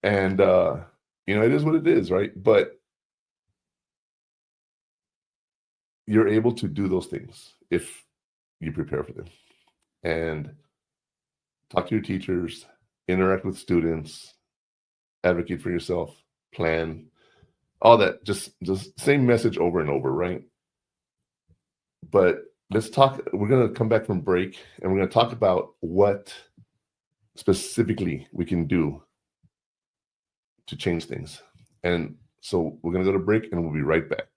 And, it is what it is, right? But you're able to do those things if you prepare for them. And talk to your teachers, interact with students, advocate for yourself, plan, all that, just same message over and over, right? But let's talk, we're going to come back from break and we're going to talk about what specifically we can do to change things. And so we're going to go to break and we'll be right back.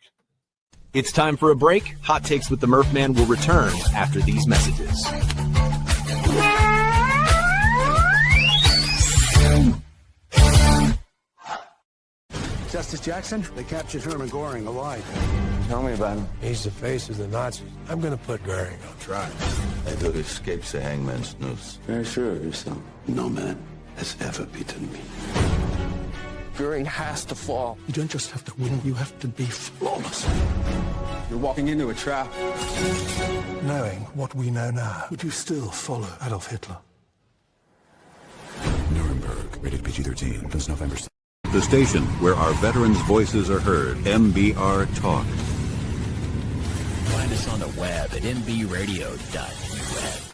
It's time for a break. Hot Takes with the Murph Man will return after these messages. Justice Jackson, they captured Herman Goring alive. Tell me about him. He's the face of the Nazis. I'm going to put Goring on trial. I thought escapes the hangman's noose. Very sure of yourself. No man has ever beaten me. Goring has to fall. You don't just have to win, you have to be flawless. You're walking into a trap. Knowing what we know now, would you still follow Adolf Hitler? Nuremberg. Rated PG-13. Since November. The station where our veterans' voices are heard. MBR Talk. Find us on the web at mbradio.us.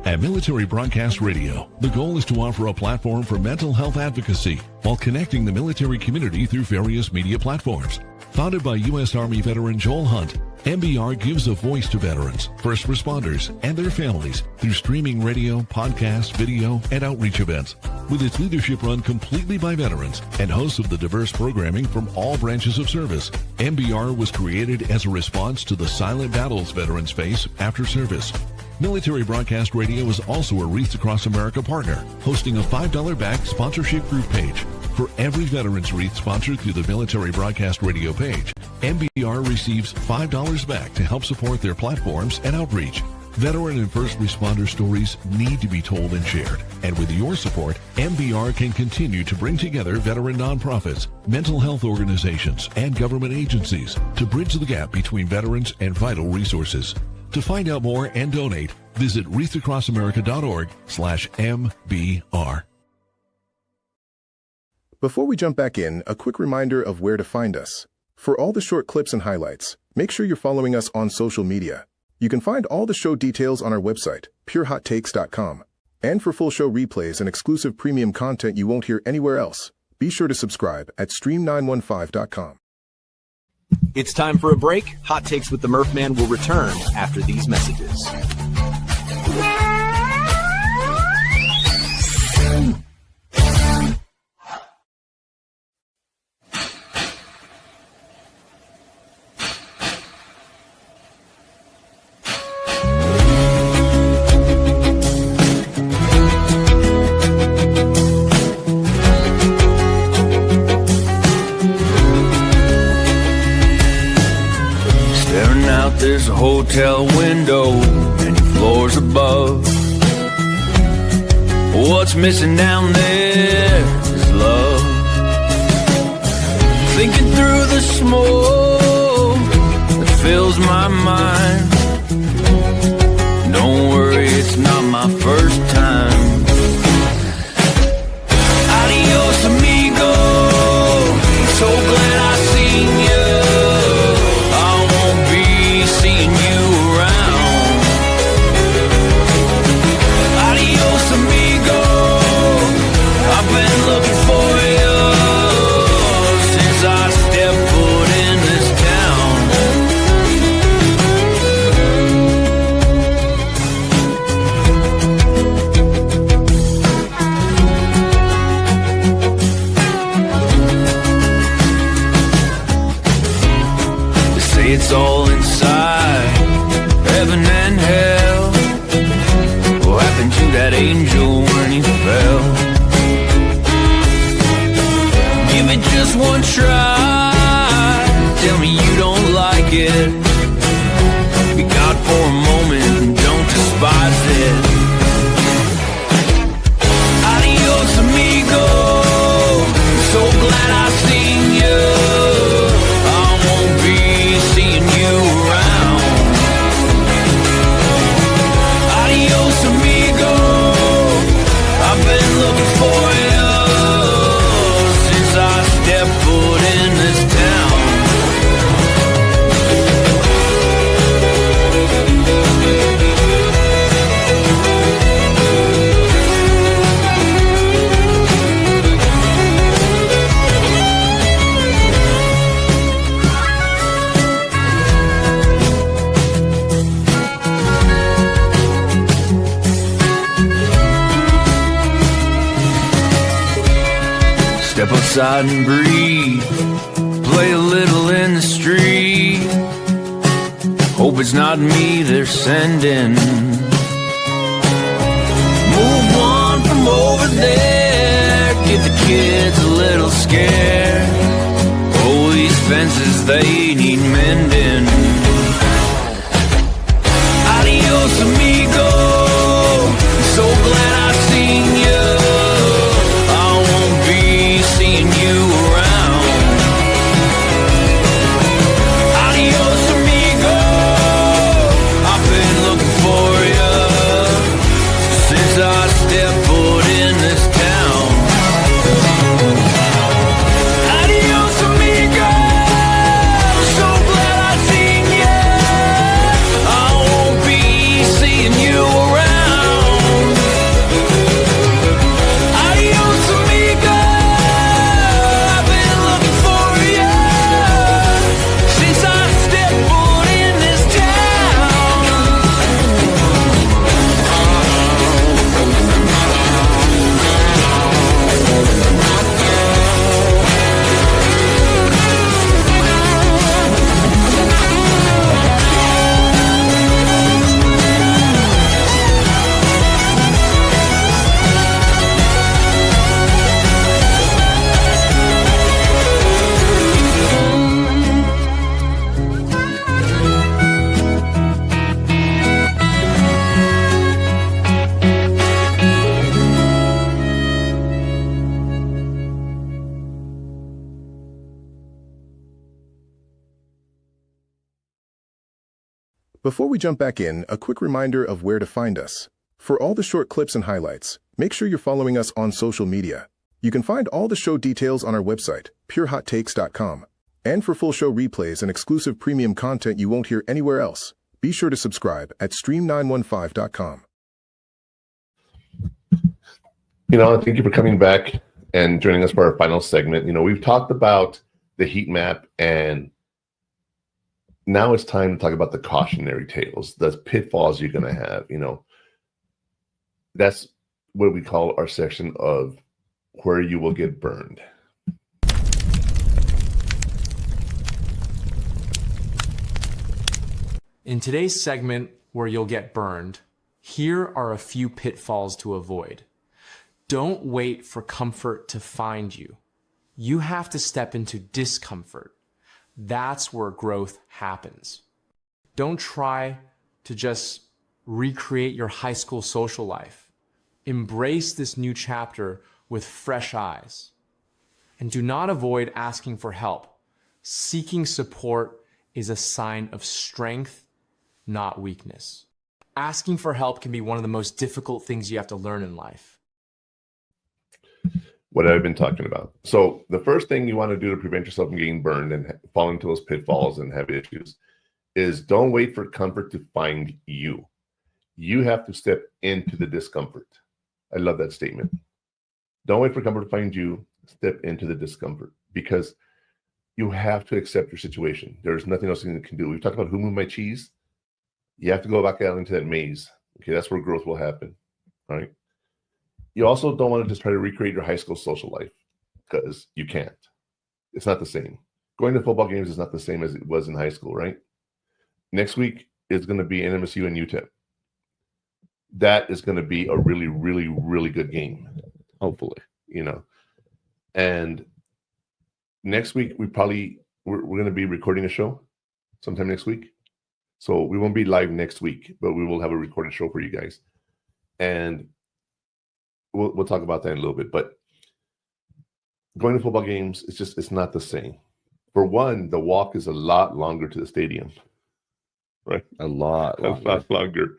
At Military Broadcast Radio, the goal is to offer a platform for mental health advocacy while connecting the military community through various media platforms. Founded by U.S. Army veteran Joel Hunt, MBR gives a voice to veterans, first responders, and their families through streaming radio, podcasts, video, and outreach events. With its leadership run completely by veterans and hosts of the diverse programming from all branches of service, MBR was created as a response to the silent battles veterans face after service. Military Broadcast Radio is also a Wreaths Across America partner, hosting a $5 back sponsorship group page. For every veterans wreath sponsored through the Military Broadcast Radio page, MBR receives $5 back to help support their platforms and outreach. Veteran and first responder stories need to be told and shared. And with your support, MBR can continue to bring together veteran nonprofits, mental health organizations, and government agencies to bridge the gap between veterans and vital resources. To find out more and donate, visit wreathacrossamerica.org/MBR. Before we jump back in, a quick reminder of where to find us. For all the short clips and highlights, make sure you're following us on social media. You can find all the show details on our website, purehottakes.com. And for full show replays and exclusive premium content you won't hear anywhere else, be sure to subscribe at stream915.com. It's time for a break. Hot Takes with the Murph Man will return after these messages. There's a hotel window, many floors above. What's missing down there is love. Thinking through the smoke that fills my mind. Don't worry, it's not my first time. Adios, amigo. So glad I seen you. It's all inside, heaven and hell. What happened to that angel when he fell? Give it just one try, tell me you don't like it. Be God for a moment, don't despise it. Adios, amigo, so glad I seen you. Step outside and breathe, play a little in the street. Hope it's not me they're sending. Move on from over there, get the kids a little scared. Oh, these fences, they need mending. Adios, amigo, so glad I seen you. I step foot in this town. Before we jump back in, a quick reminder of where to find us. For all the short clips and highlights, make sure you're following us on social media. You can find all the show details on our website, purehottakes.com. And for full show replays and exclusive premium content you won't hear anywhere else, be sure to subscribe at stream915.com. Thank you for coming back and joining us for our final segment. We've talked about the heat map, and now it's time to talk about the cautionary tales, the pitfalls you're going to have. That's what we call our section of where you will get burned. In today's segment, where you'll get burned, here are a few pitfalls to avoid. Don't wait for comfort to find you. You have to step into discomfort. That's where growth happens. Don't try to just recreate your high school social life. Embrace this new chapter with fresh eyes. And do not avoid asking for help. Seeking support is a sign of strength, not weakness. Asking for help can be one of the most difficult things you have to learn in life. What I've been talking about. So the first thing you want to do to prevent yourself from getting burned and falling into those pitfalls and have issues is don't wait for comfort to find you. You have to step into the discomfort. I love that statement. Don't wait for comfort to find you. Step into the discomfort, because you have to accept your situation. There's nothing else you can do. We've talked about who moved my cheese. You have to go back out into that maze. Okay, that's where growth will happen. All right. You also don't want to just try to recreate your high school social life, because you can't. It's not the same. Going to football games is not the same as it was in high school, right? Next week is going to be NMSU and UTEP. That is going to be a really, really, really good game. Hopefully. And next week we're going to be recording a show sometime next week. So we won't be live next week, but we will have a recorded show for you guys. And we'll talk about that in a little bit. But going to football games, it's not the same. For one, the walk is a lot longer to the stadium, right? A lot longer.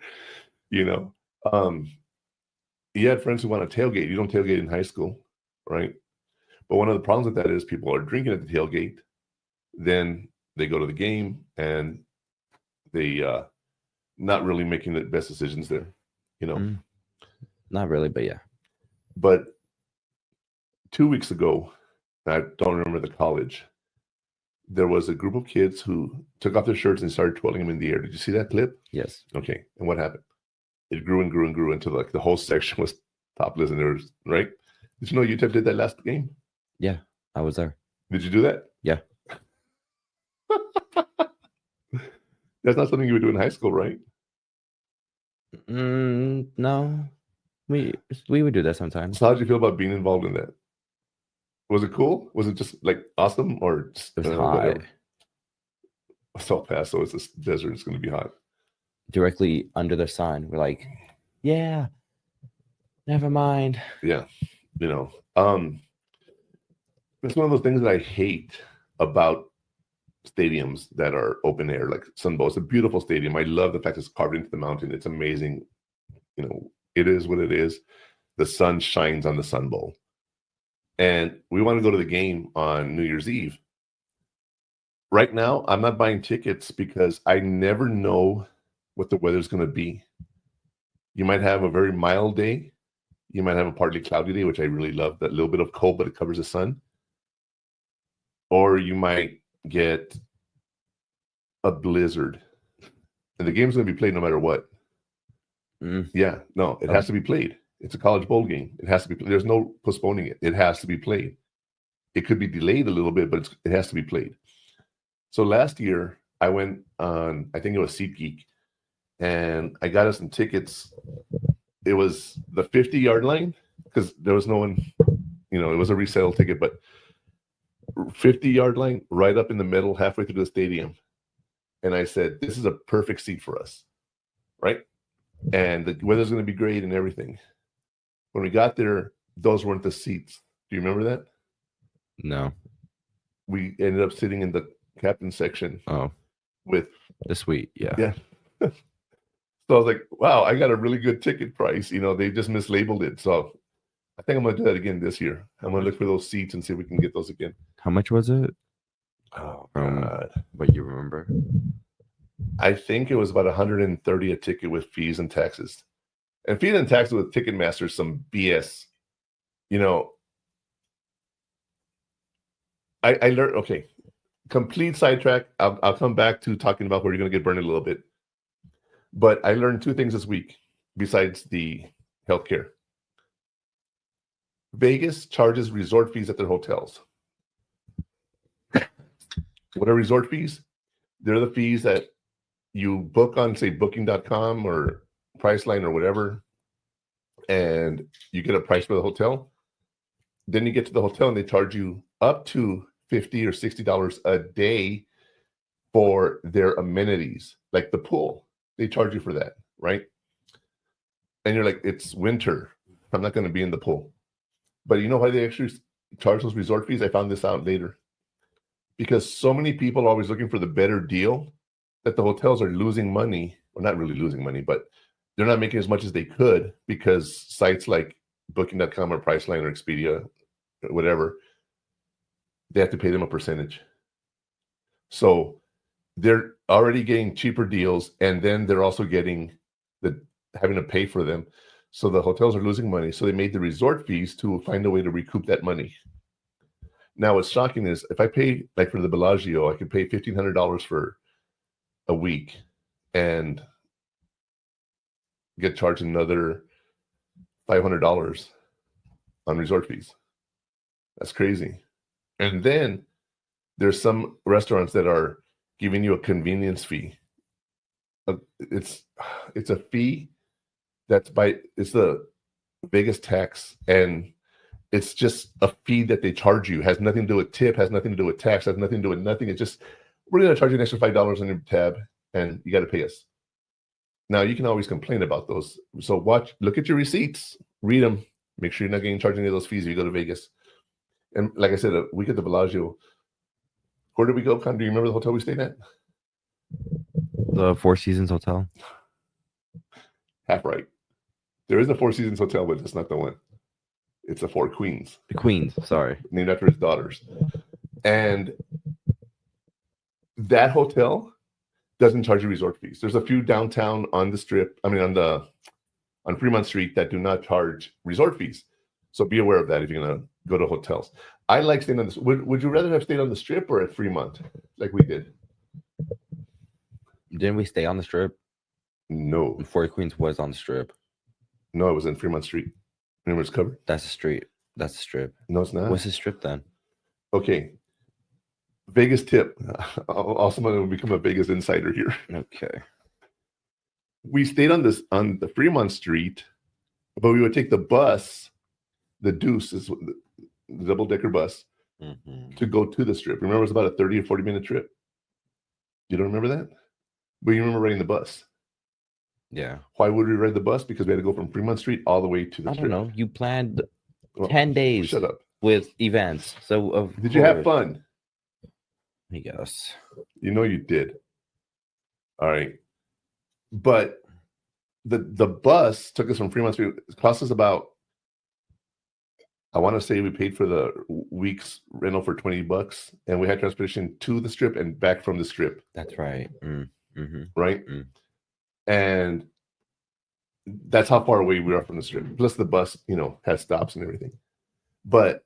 You had friends who want to tailgate. You don't tailgate in high school, right? But one of the problems with that is people are drinking at the tailgate. Then they go to the game and they not really making the best decisions there, Not really, but yeah. But 2 weeks ago, I don't remember the college, there was a group of kids who took off their shirts and started twirling them in the air. Did you see that clip? Yes. Okay. And what happened? It grew and grew and grew until the whole section was topless, and there was, right? Did you know UTEP did that last game? Yeah, I was there. Did you do that? Yeah. That's not something you would do in high school, right? No. We would do that sometimes. So how did you feel about being involved in that? Was it cool? Was it just like awesome, or just, it was hot? Whatever? It's El Paso. It's a desert. It's going to be hot. Directly under the sun, we're like, yeah, never mind. Yeah, it's one of those things that I hate about stadiums that are open air, like Sun Bowl. It's a beautiful stadium. I love the fact it's carved into the mountain. It's amazing. It is what it is. The sun shines on the Sun Bowl. And we want to go to the game on New Year's Eve. Right now, I'm not buying tickets because I never know what the weather's going to be. You might have a very mild day. You might have a partly cloudy day, which I really love, that little bit of cold, but it covers the sun. Or you might get a blizzard. And the game's going to be played no matter what. Yeah, no, it has to be played. It's a college bowl game. It has to be. There's no postponing it. It has to be played. It could be delayed a little bit, but it has to be played. So last year, I went on, I think it was SeatGeek, and I got us some tickets. It was the 50-yard line, because there was no one, it was a resale ticket, but 50-yard line right up in the middle, halfway through the stadium. And I said, this is a perfect seat for us, right? And the weather's going to be great and everything. When we got there, those weren't the seats. Do you remember that? No. We ended up sitting in the captain section. Oh. With the suite, yeah. Yeah. So I was like, wow, I got a really good ticket price. They just mislabeled it. So I think I'm going to do that again this year. I'm going to look for those seats and see if we can get those again. How much was it? Oh, God. What you remember? I think it was about $130 a ticket with fees and taxes. And fees and taxes with Ticketmaster is some BS. I learned, okay, complete sidetrack. I'll come back to talking about where you're going to get burned a little bit. But I learned 2 things this week besides the healthcare. Vegas charges resort fees at their hotels. What are resort fees? They're the fees that you book on, say, booking.com or Priceline or whatever, and you get a price for the hotel. Then you get to the hotel and they charge you up to $50 or $60 a day for their amenities, like the pool. They charge you for that, right? And you're like, it's winter. I'm not going to be in the pool. But you know why they actually charge those resort fees? I found this out later. Because so many people are always looking for the better deal that the hotels are losing money. Well, not really losing money, but they're not making as much as they could because sites like Booking.com or Priceline or Expedia, or whatever, they have to pay them a percentage. So they're already getting cheaper deals, and then they're also getting having to pay for them. So the hotels are losing money. So they made the resort fees to find a way to recoup that money. Now, what's shocking is if I pay, like for the Bellagio, I could pay $1,500 for a week and get charged another $500 on resort fees. That's crazy. And then there's some restaurants that are giving you a convenience fee. It's a fee it's the biggest tax, and it's just a fee that they charge you. Has nothing to do with tip, has nothing to do with tax, has nothing to do with nothing. It's just, we're going to charge you an extra $5 on your tab, and you got to pay us. Now, you can always complain about those. So look at your receipts, read them, make sure you're not getting charged any of those fees if you go to Vegas. And like I said, a week at the Bellagio, where did we go, Con? Do you remember the hotel we stayed at? The Four Seasons Hotel. Half right. There is a Four Seasons Hotel, but it's not the one. It's the Four Queens. The Queens, sorry. Named after his daughters. And that hotel doesn't charge you resort fees. There's a few downtown on the Strip, on Fremont Street that do not charge resort fees. So be aware of that if you're going to go to hotels. I like staying on this. Would you rather have stayed on the Strip or at Fremont like we did? Didn't we stay on the Strip? No. Four Queens was on the Strip. No, it was in Fremont Street. Remember, it's covered? That's the street. That's the Strip. No, it's not. What's the Strip then? Okay. Vegas tip. Also, I'm going to become a Vegas insider here. Okay. We stayed on the Fremont Street, but we would take the bus, the Deuce is the double-decker bus, to go to the Strip. Remember, it was about a 30 or 40-minute trip. You don't remember that? But you remember riding the bus. Yeah. Why would we ride the bus? Because we had to go from Fremont Street all the way to the Strip. I don't know. You planned 10 days. Shut up. With events. So did you have fun? Yes. You know you did. All right. But the bus took us from Fremont Street. It cost us about, I want to say we paid for the week's rental for $20, and we had transportation to the Strip and back from the Strip. That's right. Right? And that's how far away we are from the Strip. Plus the bus, has stops and everything. But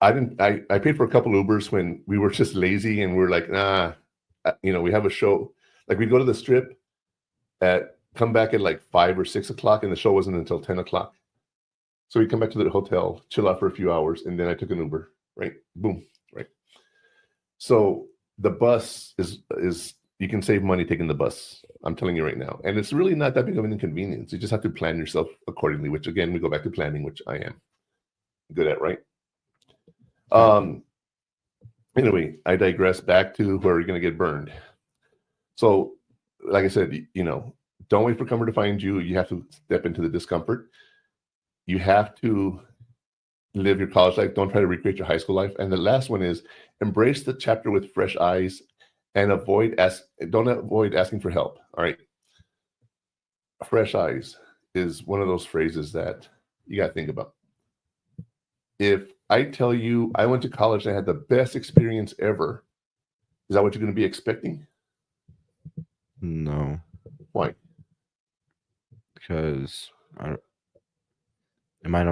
I paid for a couple Ubers when we were just lazy and we were like, nah, we have a show. Like we'd go to the Strip come back at like 5 or 6 o'clock, and the show wasn't until 10 o'clock. So we'd come back to the hotel, chill out for a few hours, and then I took an Uber, right? Boom, right? So the bus is you can save money taking the bus. I'm telling you right now. And it's really not that big of an inconvenience. You just have to plan yourself accordingly, which again, we go back to planning, which I am good at, right? Anyway, I digress back to where you're going to get burned. So, like I said, don't wait for comfort to find you. You have to step into the discomfort. You have to live your college life. Don't try to recreate your high school life. And the last one is embrace the chapter with fresh eyes and don't avoid asking for help. All right. Fresh eyes is one of those phrases that you got to think about. If I tell you I went to college and I had the best experience ever, is that what you're going to be expecting? No. Why? Because it might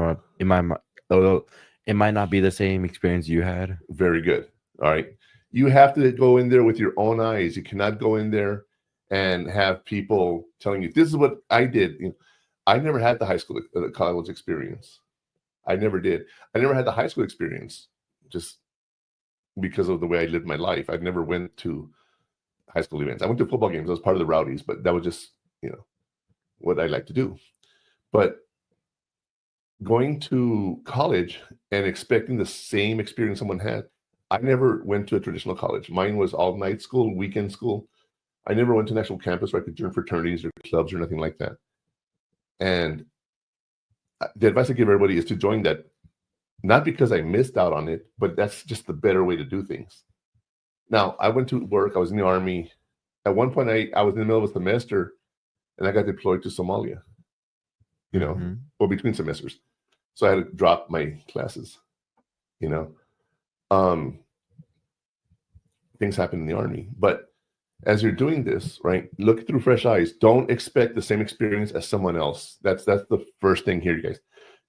not be the same experience you had. Very good. All right. You have to go in there with your own eyes. You cannot go in there and have people telling you, this is what I did. I never had the college experience. I never did. I never had the high school experience just because of the way I lived my life. I never went to high school events. I went to football games. I was part of the Rowdies, but that was just, what I like to do. But going to college and expecting the same experience someone had, I never went to a traditional college. Mine was all-night school, weekend school. I never went to an actual campus where I could join fraternities or clubs or nothing like that. And the advice I give everybody is to join that, not because I missed out on it, but that's just the better way to do things. Now, I went to work. I was in the Army. At one point, I was in the middle of a semester, and I got deployed to Somalia, well, between semesters. So I had to drop my classes, Things happen in the Army. But as you're doing this, right, look through fresh eyes. Don't expect the same experience as someone else. That's the first thing here, you guys.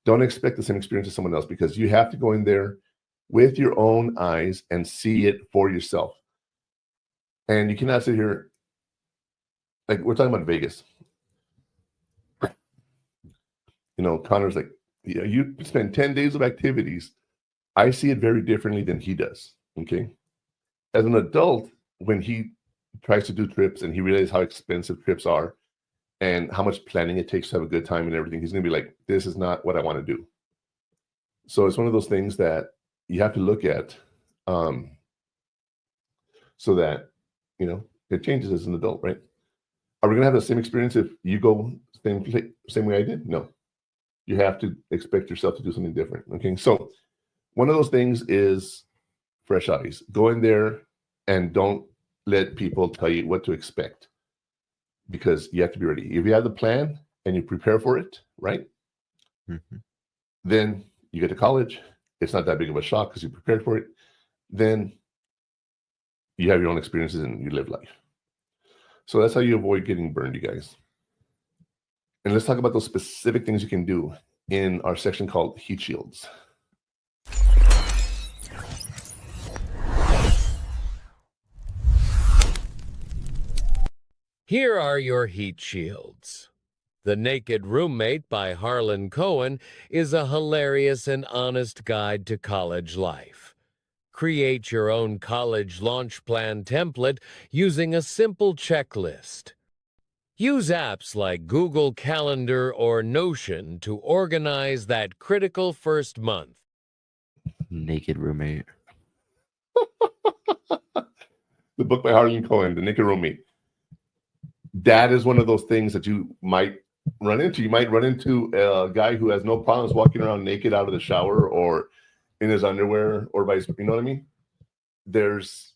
Don't expect the same experience as someone else, because you have to go in there with your own eyes and see it for yourself. And you cannot sit here, like we're talking about Vegas. Connor's like, you spend 10 days of activities. I see it very differently than he does, okay? As an adult, when he tries to do trips and he realizes how expensive trips are and how much planning it takes to have a good time and everything, he's going to be like, this is not what I want to do. So it's one of those things that you have to look at so that, it changes as an adult, right? Are we going to have the same experience if you go same way I did? No. You have to expect yourself to do something different, okay? So one of those things is fresh eyes. Go in there and don't let people tell you what to expect, because you have to be ready. If you have the plan and you prepare for it, right? Then you get to college. It's not that big of a shock because you prepared for it. Then you have your own experiences and you live life. So that's how you avoid getting burned, you guys. And let's talk about those specific things you can do in our section called heat shields. Here are your heat shields. The Naked Roommate by Harlan Cohen is a hilarious and honest guide to college life. Create your own college launch plan template using a simple checklist. Use apps like Google Calendar or Notion to organize that critical first month. Naked Roommate. The book by Harlan Cohen, The Naked Roommate. That is one of those things that you might run into. You might run into a guy who has no problems walking around naked out of the shower or in his underwear or vice, you know what I mean? There's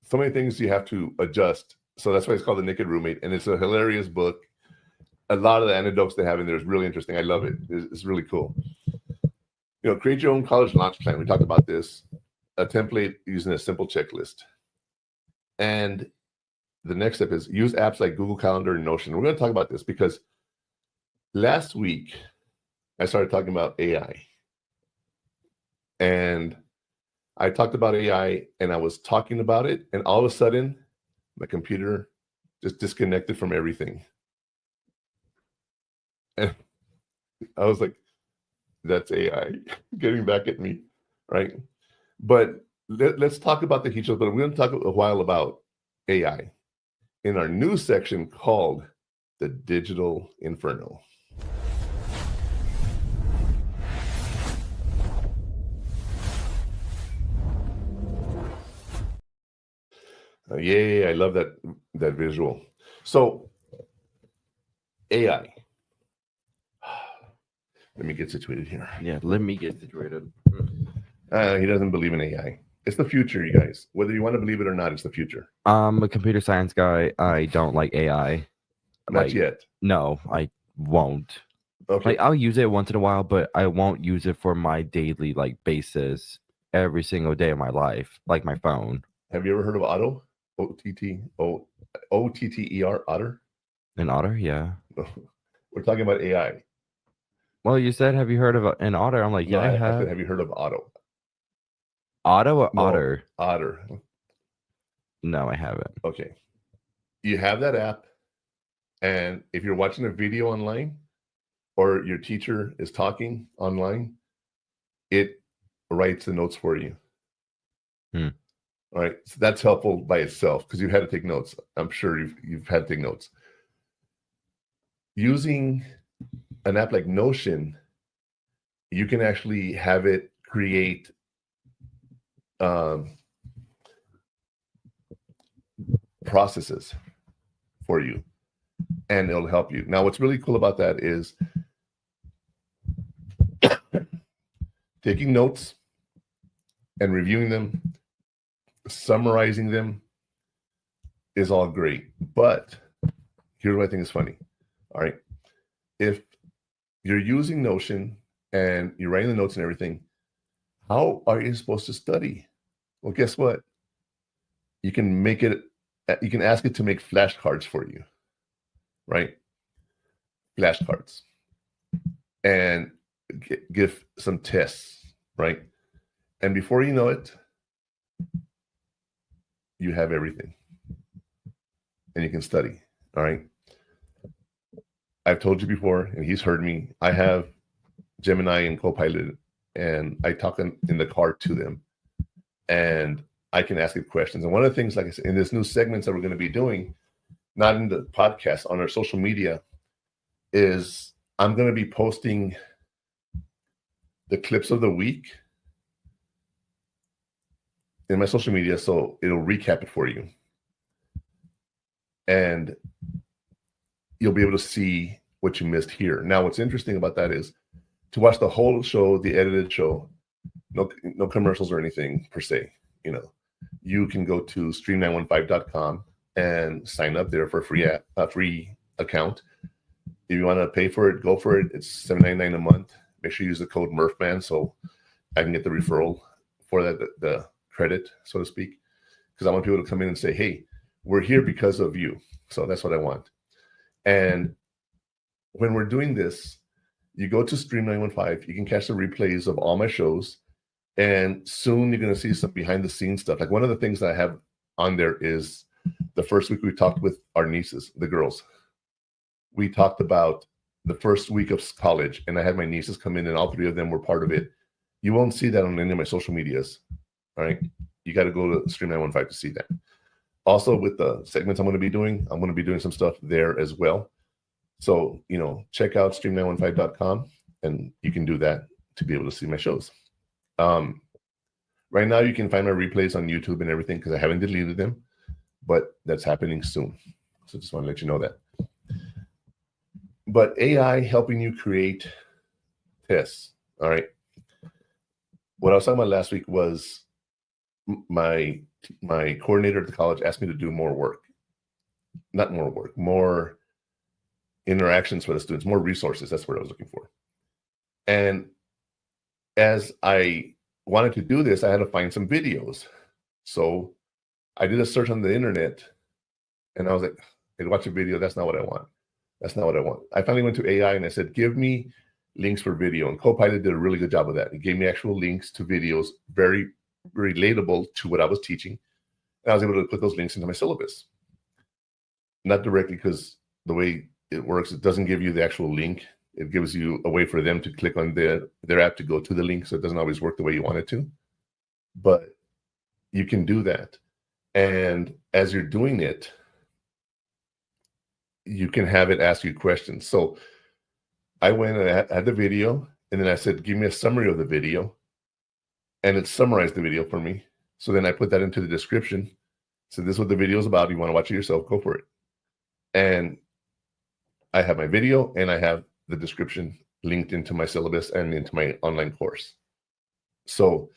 so many things you have to adjust. So that's why it's called The Naked Roommate. And it's a hilarious book. A lot of the anecdotes they have in there is really interesting. I love it. It's really cool. Create your own college launch plan. We talked about this. A template using a simple checklist. And the next step is use apps like Google Calendar and Notion. We're going to talk about this because last week I started talking about AI. And I talked about AI and I was talking about it, and all of a sudden my computer just disconnected from everything. And I was like, that's AI getting back at me, right? But let's talk about the heat shield, but we're going to talk a while about AI in our new section called The Digital Inferno. I love that visual. So AI. Let me get situated here. Yeah, let me get situated. He doesn't believe in AI. It's the future, you guys. Whether you want to believe it or not, it's the future. I'm a computer science guy. I don't like AI. Not yet. No, I won't. Okay. Like I'll use it once in a while, but I won't use it for my daily basis every single day of my life, like my phone. Have you ever heard of Otto? O-T-T-E-R, Otter? An otter, yeah. We're talking about AI. Well, you said, have you heard of an otter? I'm like, No, yeah, I I have. said, have you heard of Otto? Otto or No, otter? Otter. No, I haven't. Okay. You have that app, and if you're watching a video online or your teacher is talking online, it writes the notes for you. Hmm. All right. So that's helpful by itself because you've had to take notes. I'm sure you've had to take notes. Using an app like Notion, you can actually have it create processes for you, and it'll help you. Now, what's really cool about that is taking notes and reviewing them, summarizing them is all great. But here's what I think is funny. All right. If you're using Notion and you're writing the notes and everything, how are you supposed to study? Well, guess what? You can ask it to make flashcards for you, right? Flashcards. And give some tests, right? And before you know it, you have everything. And you can study, all right? I've told you before, and he's heard me, I have Gemini and Copilot, and I talk in the car to them, and I can ask it questions. And one of the things, like I said, in this new segments that we're going to be doing, not in the podcast, on our social media, is I'm going to be posting the clips of the week in my social media, so it'll recap it for you. And you'll be able to see what you missed here. Now, what's interesting about that is to watch the whole show, the edited show, no commercials or anything per se. You can go to stream915.com and sign up there for a free account. If you want to pay for it, go for it. It's $7.99 a month. Make sure you use the code MurphMan so I can get the referral for that, the credit, so to speak, because I want people to come in and say, hey, we're here because of you. So that's what I want. And when we're doing this, you go to Stream 915, you can catch the replays of all my shows, and soon you're going to see some behind the scenes stuff. Like one of the things that I have on there is the first week we talked with our nieces, the girls. We talked about the first week of college, and I had my nieces come in, and all three of them were part of it. You won't see that on any of my social medias. All right. You got to go to Stream 915 to see that. Also, with the segments I'm going to be doing some stuff there as well. So, check out stream915.com, and you can do that to be able to see my shows. Right now, you can find my replays on YouTube and everything because I haven't deleted them, but that's happening soon. So just want to let you know that. But AI helping you create tests. All right. What I was talking about last week was my coordinator at the college asked me to do more work. Not more work, more interactions for the students, more resources. That's what I was looking for. And as I wanted to do this, I had to find some videos. So I did a search on the internet, and I was like, hey, watch a video. That's not what I want. That's not what I want. I finally went to AI and I said, give me links for video. And Copilot did a really good job of that. It gave me actual links to videos, very relatable to what I was teaching. And I was able to put those links into my syllabus. Not directly, because the way it works, it doesn't give you the actual link. It gives you a way for them to click on their app to go to the link. So it doesn't always work the way you want it to. But you can do that. And as you're doing it, you can have it ask you questions. So I went and I had the video, and then I said, give me a summary of the video. And it summarized the video for me. So then I put that into the description. So this is what the video is about. You want to watch it yourself, go for it. And I have my video and I have the description linked into my syllabus and into my online course. So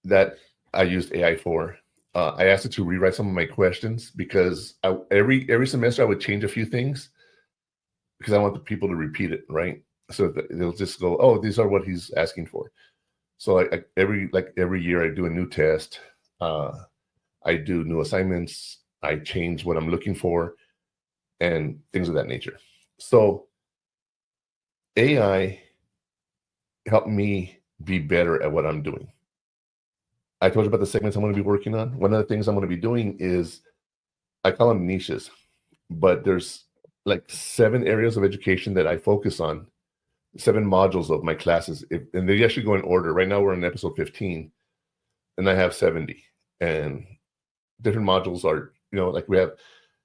that I used AI for. I asked it to rewrite some of my questions because every semester I would change a few things because I want the people to repeat it, right? So that they'll just go, oh, these are what he's asking for. So every year I do a new test. I do new assignments. I change what I'm looking for and things of that nature. So AI helped me be better at what I'm doing. I told you about the segments I'm going to be working on. One of the things I'm going to be doing is, I call them niches, but there's like 7 areas of education that I focus on, 7 modules of my classes, and they actually go in order. Right now we're in episode 15, and I have 70. And different modules are, like we have,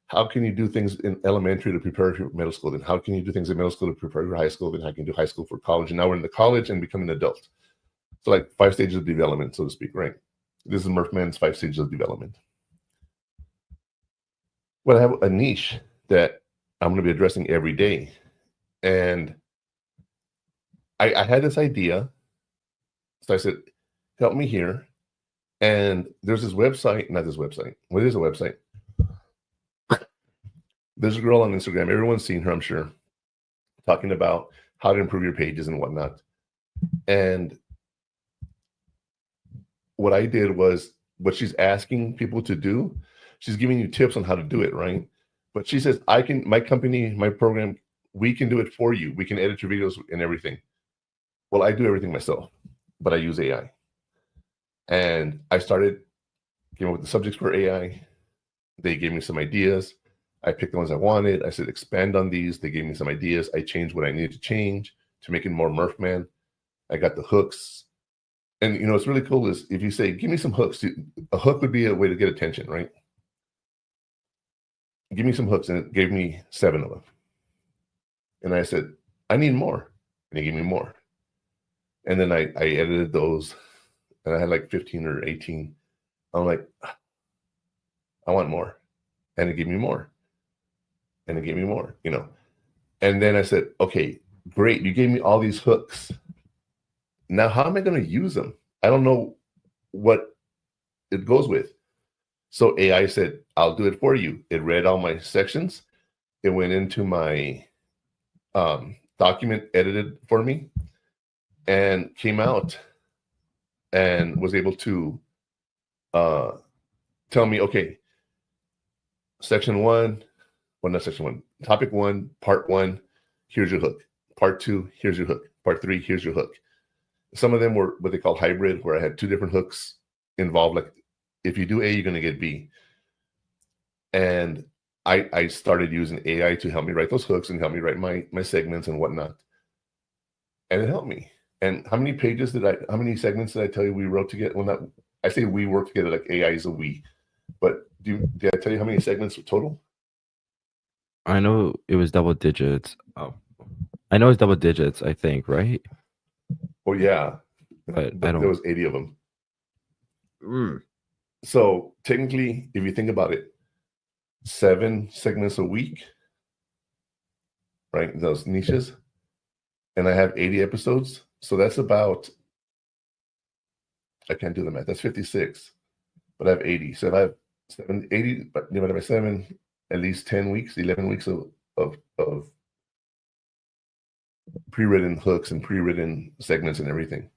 how can you do things in elementary to prepare for middle school? Then how can you do things in middle school to prepare for high school? Then how can you do high school for college? And now we're in the college and becoming an adult. So like 5 stages of development, so to speak, right? This is Murphman's 5 stages of development. Well, I have a niche that I'm going to be addressing every day. And I had this idea. So I said, help me here. And there's this website, not this website. What is a website? There's a girl on Instagram. Everyone's seen her, I'm sure, talking about how to improve your pages and whatnot. And what I did was, what she's asking people to do, she's giving you tips on how to do it, right? But she says, my company, my program, we can do it for you. We can edit your videos and everything. Well, I do everything myself, but I use AI. And I came up with the subjects for AI. They gave me some ideas. I picked the ones I wanted. I said, expand on these. They gave me some ideas. I changed what I needed to change to make it more Murphman. I got the hooks. And, what's really cool is if you say, give me some hooks, a hook would be a way to get attention, right? Give me some hooks. And it gave me 7 of them. And I said, I need more. And he gave me more. And then I edited those. And I had like 15 or 18. I'm like, I want more. And it gave me more. And it gave me more, And then I said, okay, great. You gave me all these hooks. Now, how am I going to use them? I don't know what it goes with. So AI said, I'll do it for you. It read all my sections. It went into my document, edited for me, and came out and was able to tell me, okay, section 1, well, not section 1, topic 1, part 1, here's your hook. Part 2, here's your hook. Part 3, here's your hook. Some of them were what they call hybrid, where I had 2 different hooks involved. Like if you do A, you're going to get B. And I started using AI to help me write those hooks and help me write my segments and whatnot. And it helped me. And how many segments did I tell you we wrote together? Well, not, I say we work together, like AI is a we. But did I tell you how many segments total? I know it was double digits. Oh, I know it's double digits, I think, right? Oh, yeah. But there was 80 of them. So technically, if you think about it, 7 segments a week, right? Those niches. And I have 80 episodes. So that's about, I can't do the math. That's 56. But I have 80. So if I have 80, but divided by 7, at least 10 weeks, 11 weeks of pre-written hooks and pre-written segments and everything.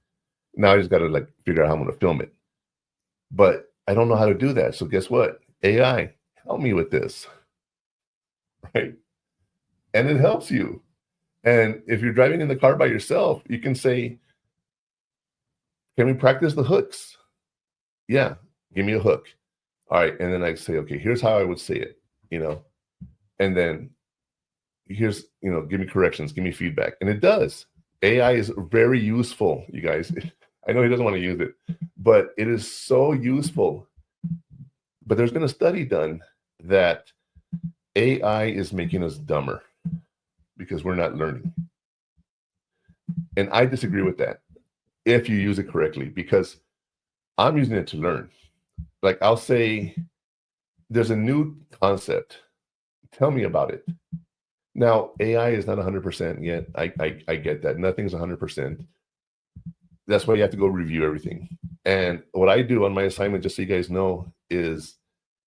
Now I just got to figure out how I'm going to film it. But I don't know how to do that. So guess what? AI, help me with this. Right? And it helps you. And if you're driving in the car by yourself, you can say, can we practice the hooks? Yeah, give me a hook. All right. And then I say, okay, here's how I would say it, and then here's, give me corrections, give me feedback. And it does. AI is very useful, you guys. I know he doesn't want to use it, but it is so useful. But there's been a study done that AI is making us dumber because we're not learning. And I disagree with that if you use it correctly, because I'm using it to learn. Like I'll say, there's a new concept. Tell me about it. Now, AI is not 100% yet. I get that. Nothing's 100%. that's why you have to go review everything. And what I do on my assignment, just so you guys know, is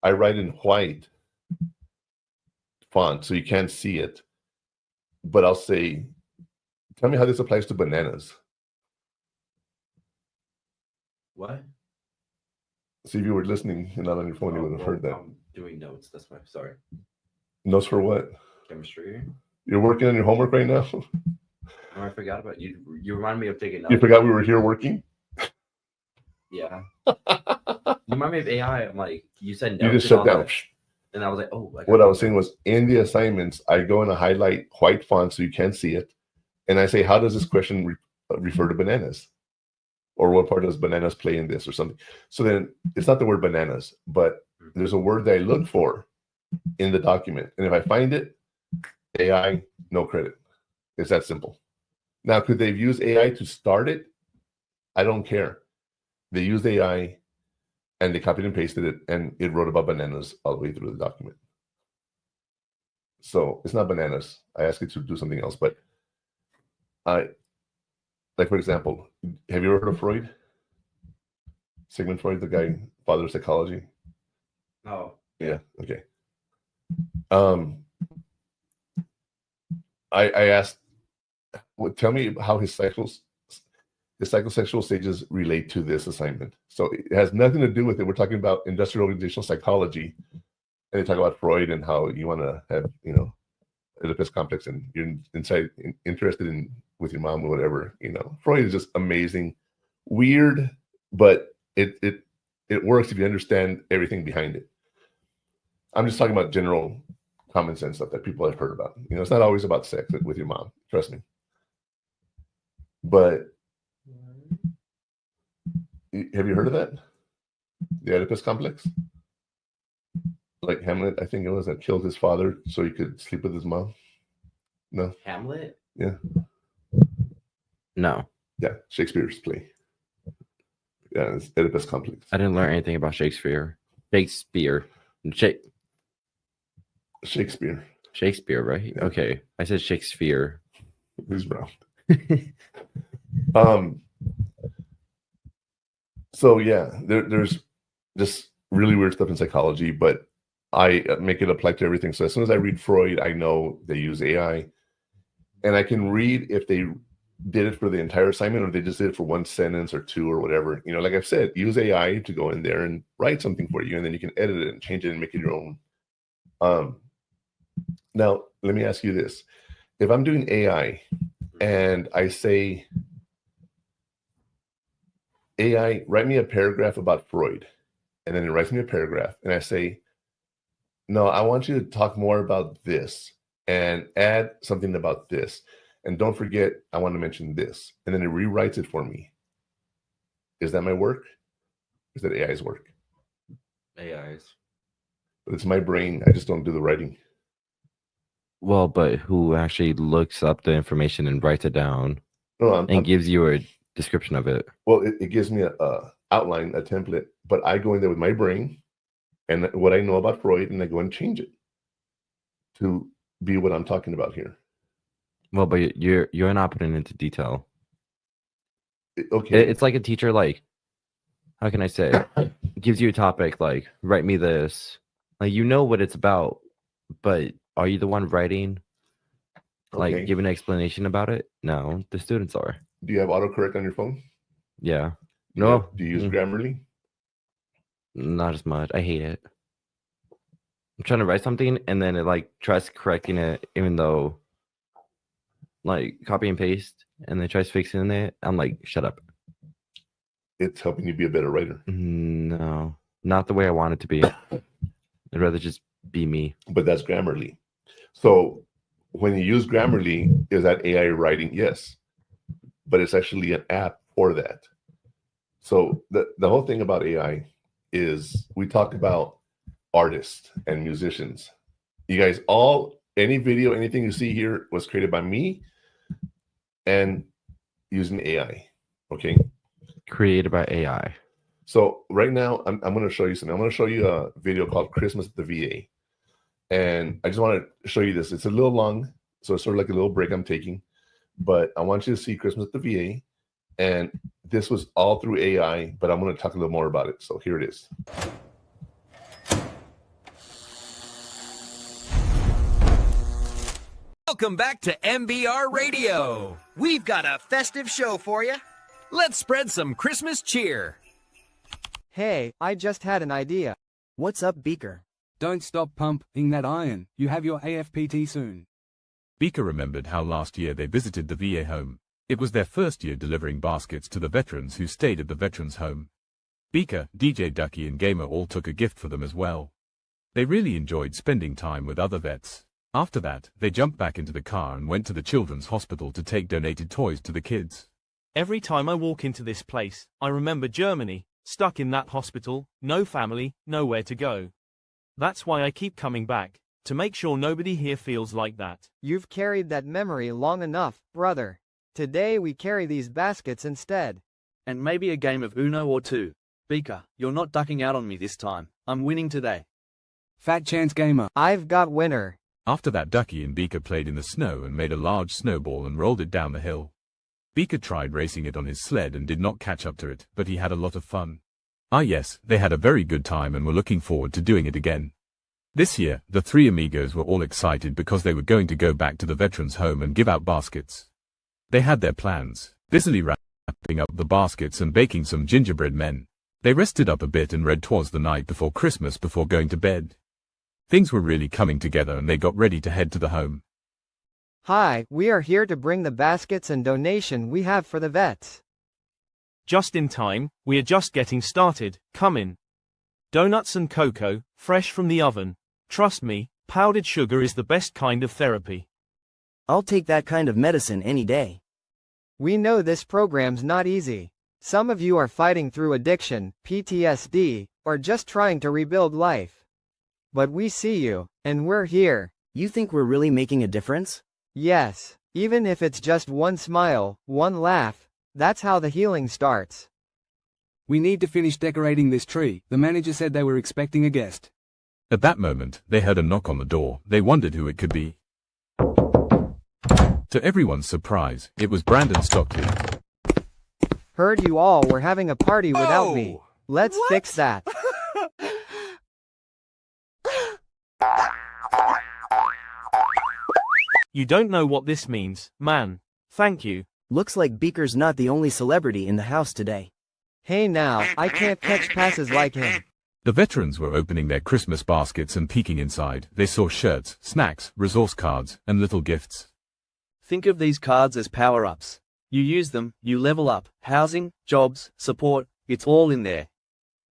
I write in white font so you can't see it. But I'll say, tell me how this applies to bananas. What? See, if you were listening and not on your phone, you would have heard that. I'm doing notes. That's why. Sorry. Notes for what? Chemistry. You're working on your homework right now? Oh, I forgot about you. You reminded me of taking notes. You forgot we were here working? Yeah. You remind me of AI. I'm like, you said notes. You just shut down. And I was like, oh. What I was saying was, in the assignments, I go and I highlight white font so you can't see it. And I say, how does this question refer to bananas? Or what part does bananas play in this or something? So then it's not the word bananas, but there's a word that I look for in the document. And if I find it, AI, no credit. It's that simple. Now, could they use AI to start it? I don't care. They used AI and they copied and pasted it, and it wrote about bananas all the way through the document. So it's not bananas. I asked it to do something else, but like, for example, have you ever heard of Freud? Sigmund Freud, the guy, father of psychology? No. Yeah, okay. I asked, tell me how his psychosexual stages relate to this assignment. So it has nothing to do with it. We're talking about industrial organizational psychology, and they talk about Freud and how you want to have, Oedipus complex, and you're interested in with your mom or whatever. Freud is just amazing, weird, but it works if you understand everything behind it. I'm just talking about general common sense stuff that people have heard about. It's not always about sex with your mom, trust me. But have you heard of that? The Oedipus complex? Like Hamlet, I think it was, that killed his father so he could sleep with his mom. No? Hamlet? Yeah. No. Yeah, Shakespeare's play. Yeah, it's Oedipus complex. I didn't learn anything about Shakespeare. Shakespeare, right? Yeah. Okay. I said Shakespeare. Who's wrong? So yeah, there's just really weird stuff in psychology, but I make it apply to everything. So as soon as I read Freud, I know they use AI, and I can read if they did it for the entire assignment or they just did it for one sentence or two or whatever. Like I've said, use AI to go in there and write something for you, and then you can edit it and change it and make it your own. Now, let me ask you this. If I'm doing AI and I say, AI, write me a paragraph about Freud, and then it writes me a paragraph, and I say, no, I want you to talk more about this and add something about this. And don't forget, I want to mention this. And then it rewrites it for me. Is that my work? Is that AI's work? AI's. But it's my brain. I just don't do the writing. Well, but who actually looks up the information and writes it down and gives you a description of it? Well, it gives me a outline, a template, but I go in there with my brain and what I know about Freud, and I go and change it to be what I'm talking about here. Well, but you're not putting into detail. Okay. It's like a teacher, like, how can I say, gives you a topic, like, write me this. Like, what it's about, but are you the one writing? Like, give an explanation about it? No, the students are. Do you have autocorrect on your phone? Yeah. Do you use Grammarly? Not as much. I hate it. I'm trying to write something and then it tries correcting it, even though copy and paste, and then tries fixing it. I'm like, shut up. It's helping you be a better writer. No, not the way I want it to be. I'd rather just be me. But that's Grammarly. So when you use Grammarly, is that AI writing? Yes. But it's actually an app for that. So the whole thing about AI is we talk about artists and musicians. You guys, any video, anything you see here was created by me and using AI. Okay. Created by AI. So right now, I'm going to show you something. I'm going to show you a video called Christmas at the VA. And I just want to show you this. It's a little long, so it's sort of like a little break I'm taking. But I want you to see Christmas at the VA. And this was all through AI, but I'm going to talk a little more about it. So here it is. Welcome back to MBR Radio. We've got a festive show for you. Let's spread some Christmas cheer. Hey, I just had an idea. What's up, Beaker? Don't stop pumping that iron. You have your AFPT soon. Beaker remembered how last year they visited the VA home. It was their first year delivering baskets to the veterans who stayed at the veterans home. Beaker, DJ Ducky and Gamer all took a gift for them as well. They really enjoyed spending time with other vets. After that, they jumped back into the car and went to the children's hospital to take donated toys to the kids. Every time I walk into this place, I remember Germany, stuck in that hospital, no family, nowhere to go. That's why I keep coming back, to make sure nobody here feels like that. You've carried that memory long enough, brother. Today we carry these baskets instead. And maybe a game of Uno or two. Beaker, you're not ducking out on me this time. I'm winning today. Fat chance gamer. I've got winner. After that, Ducky and Beaker played in the snow and made a large snowball and rolled it down the hill. Beaker tried racing it on his sled and did not catch up to it, but he had a lot of fun. Ah yes, they had a very good time and were looking forward to doing it again. This year, the three amigos were all excited because they were going to go back to the veterans' home and give out baskets. They had their plans, busily wrapping up the baskets and baking some gingerbread men. They rested up a bit and read "'Twas the Night Before Christmas" before going to bed. Things were really coming together and they got ready to head to the home. Hi, we are here to bring the baskets and donation we have for the vets. Just in time, we are just getting started. Come in. Donuts and cocoa, fresh from the oven. Trust me, powdered sugar is the best kind of therapy. I'll take that kind of medicine any day. We know this program's not easy. Some of you are fighting through addiction, PTSD, or just trying to rebuild life. But we see you, and we're here. You think we're really making a difference? Yes, even if it's just one smile, one laugh, that's how the healing starts. We need to finish decorating this tree. The manager said they were expecting a guest. At that moment, they heard a knock on the door. They wondered who it could be. To everyone's surprise, it was Brandon Stockley. Heard you all were having a party without me. Let's fix that. You don't know what this means, man. Thank you. Looks like Beaker's not the only celebrity in the house today. Hey now, I can't catch passes like him. The veterans were opening their Christmas baskets and peeking inside. They saw shirts, snacks, resource cards, and little gifts. Think of these cards as power-ups. You use them, you level up. Housing, jobs, support, it's all in there.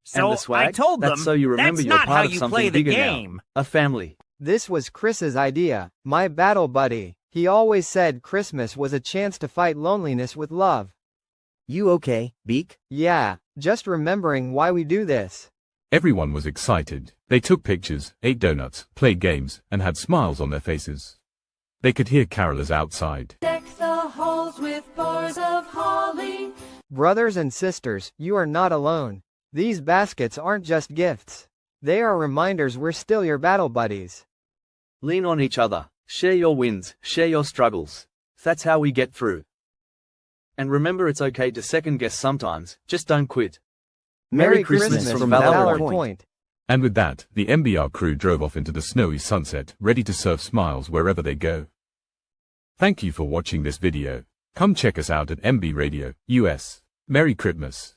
So and the swag, I told them, that's so you remember that's you're not part how of you something play the bigger game. now. A family. This was Chris's idea, my battle buddy. He always said Christmas was a chance to fight loneliness with love. You okay, Beak? Yeah, just remembering why we do this. Everyone was excited. They took pictures, ate donuts, played games, and had smiles on their faces. They could hear carolers outside. Deck the halls with bars of holly. Brothers and sisters, you are not alone. These baskets aren't just gifts. They are reminders we're still your battle buddies. Lean on each other. Share your wins, share your struggles. That's how we get through. And remember, it's okay to second guess sometimes, just don't quit. Merry Christmas from Valor Point. And with that, the MBR crew drove off into the snowy sunset, ready to serve smiles wherever they go. Thank you for watching this video. Come check us out at MB Radio, US. Merry Christmas.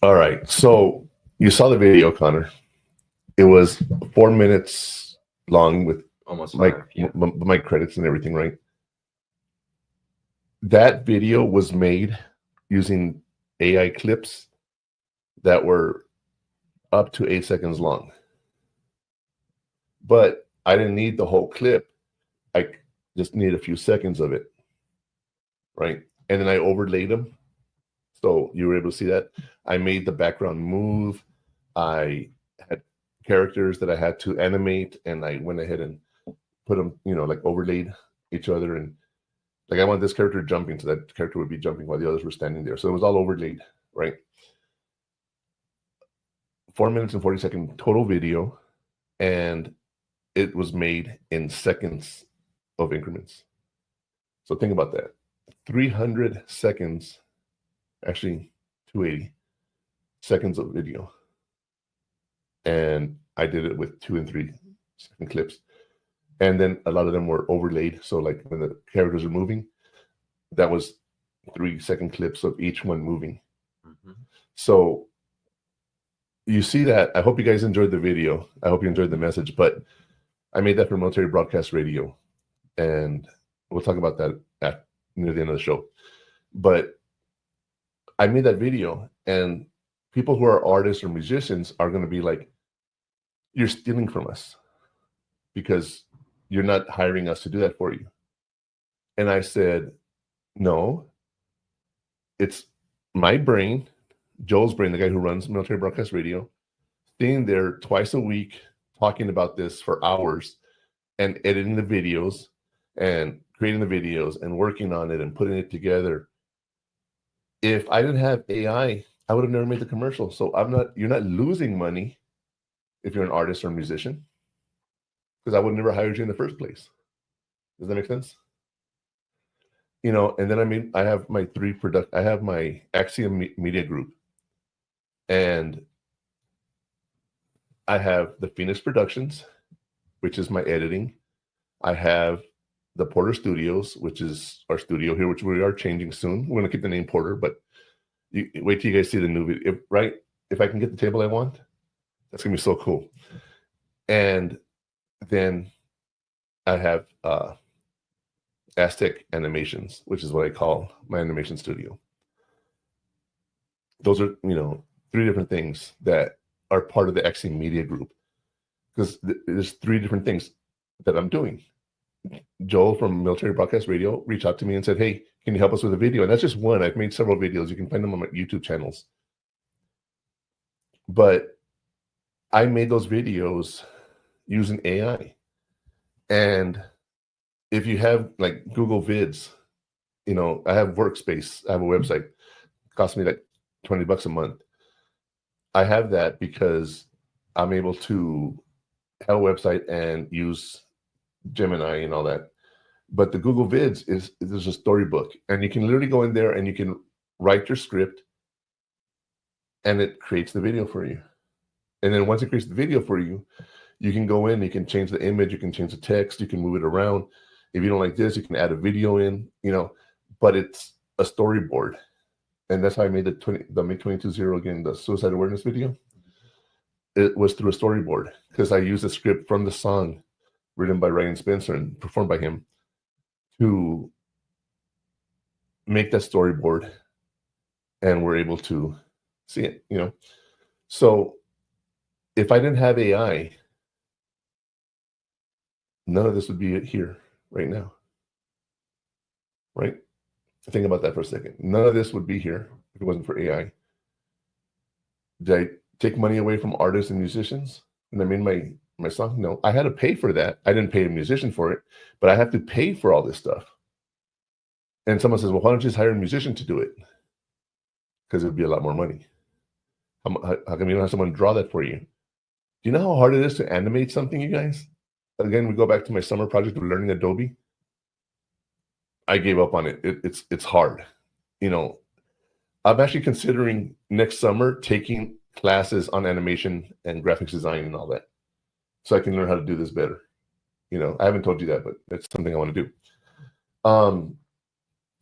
All right. So you saw the video, Connor. It was 4 minutes long with almost my credits and everything, right? That video was made using AI clips that were up to 8 seconds long. But I didn't need the whole clip. I just need a few seconds of it, right? And then I overlaid them. So you were able to see that. I made the background move. I had characters that I had to animate, and I went ahead and put them, like overlaid each other. And like I want this character jumping, so that character would be jumping while the others were standing there. So it was all overlaid, right? 4 minutes and 40-second total video, and it was made in seconds of increments. So think about that. 300 seconds, actually 280 seconds of video. And I did it with 2 and 3 second clips. And then a lot of them were overlaid. So like when the characters are moving, that was 3-second clips of each one moving. Mm-hmm. So you see that. I hope you guys enjoyed the video. I hope you enjoyed the message. But I made that for military broadcast radio. And we'll talk about that near the end of the show. But I made that video, and people who are artists or musicians are going to be like, you're stealing from us because you're not hiring us to do that for you. And I said, no, it's my brain, Joel's brain, the guy who runs military broadcast radio, staying there twice a week, talking about this for hours and editing the videos and creating the videos and working on it and putting it together. If I didn't have AI, I would have never made the commercial. So you're not losing money if you're an artist or a musician, because I would never hired you in the first place. Does that make sense? And then I have my I have my Axiom Media Group, and I have the Phoenix Productions, which is my editing. I have the Porter Studios, which is our studio here, which we are changing soon. We're going to keep the name Porter, but wait till you guys see the new video. If I can get the table I want, that's going to be so cool. And then I have Aztec Animations, which is what I call my animation studio. Those are, 3 different things that are part of the Axiom Media Group, because there's 3 different things that I'm doing. Joel from Military Broadcast Radio reached out to me and said, hey, can you help us with a video? And that's just one. I've made several videos. You can find them on my YouTube channels. But I made those videos using AI. And if you have like Google Vids, I have Workspace. I have a website. It costs me like $20 a month. I have that because I'm able to have a website and use Gemini and all that. But the Google Vids there's a storybook, and you can literally go in there and you can write your script, and it creates the video for you. And then once it creates the video for you, you can go in, you can change the image, you can change the text, you can move it around. If you don't like this, you can add a video in, but it's a storyboard. And that's how I made the Make 22-0 again, the suicide awareness video. It was through a storyboard, because I used a script from the song written by Ryan Spencer and performed by him to make that storyboard, and we're able to see it, So if I didn't have AI, none of this would be here right now, right? Think about that for a second. None of this would be here if it wasn't for AI. Did I take money away from artists and musicians when I made my song? No, I had to pay for that. I didn't pay a musician for it, but I have to pay for all this stuff. And someone says, well, why don't you just hire a musician to do it? Because it would be a lot more money. How come you don't have someone draw that for you? Do you know how hard it is to animate something, you guys? Again, we go back to my summer project of learning Adobe. I gave up on it. It's hard. I'm actually considering next summer taking classes on animation and graphics design and all that, so I can learn how to do this better. I haven't told you that, but it's something I want to do.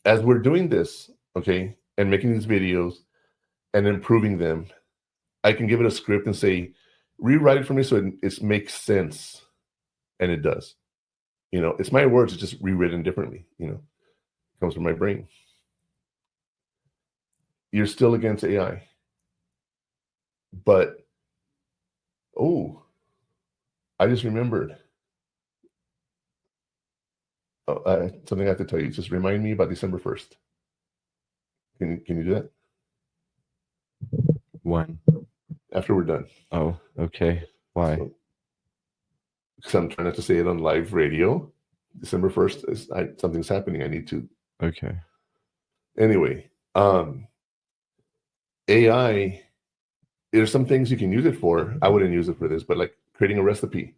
As we're doing this, okay, and making these videos and improving them, I can give it a script and say, rewrite it for me so it makes sense. And it does. It's my words, it's just rewritten differently. It comes from my brain. you're still against AI. But, I just remembered. Something I have to tell you. Just remind me about December 1st. Can you do that? When? After we're done. Oh, okay. Why? Because I'm trying not to say it on live radio. December 1st, something's happening. I need to. Okay. Anyway, AI, there's some things you can use it for. I wouldn't use it for this, but like creating a recipe.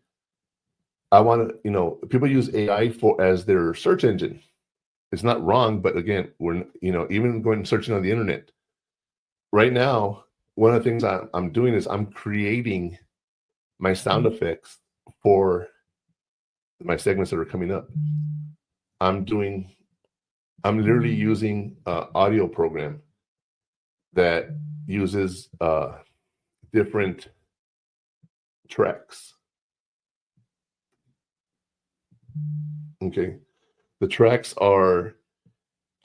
I want to, people use AI as their search engine. It's not wrong, but again, we're, even going searching on the internet. Right now, one of the things I'm doing is I'm creating my sound effects for my segments that are coming up. I'm literally using an audio program that uses different tracks. Okay. The tracks are,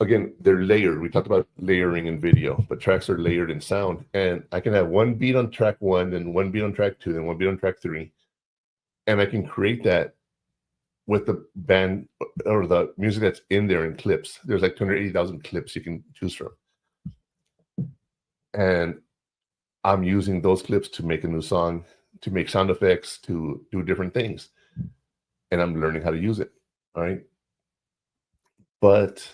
again, they're layered. We talked about layering in video, but tracks are layered in sound. And I can have one beat on track 1, then one beat on track 2, then one beat on track 3. And I can create that with the band or the music that's in there in clips. There's like 280,000 clips you can choose from. And I'm using those clips to make a new song, to make sound effects, to do different things. And I'm learning how to use it. All right. But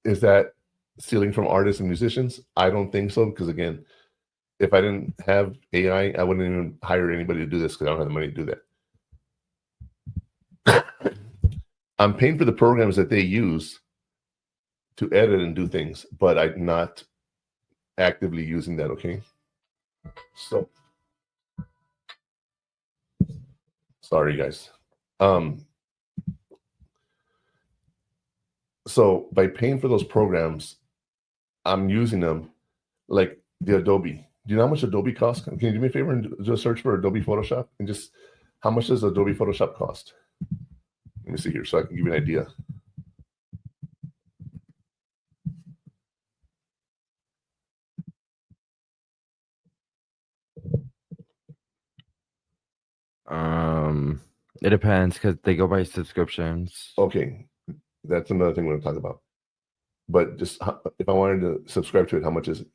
is that stealing from artists and musicians? I don't think so, because again, if I didn't have AI, I wouldn't even hire anybody to do this because I don't have the money to do that. I'm paying for the programs that they use to edit and do things, but I'm not actively using that, okay? So, sorry guys. So by paying for those programs, I'm using them like the Adobe. Do you know how much Adobe costs? Can you do me a favor and do a search for Adobe Photoshop and just how much does Adobe Photoshop cost? Let me see here so I can give you an idea. It depends because they go by subscriptions. Okay, that's another thing we're going to talk about. But just if I wanted to subscribe to it, how much is it?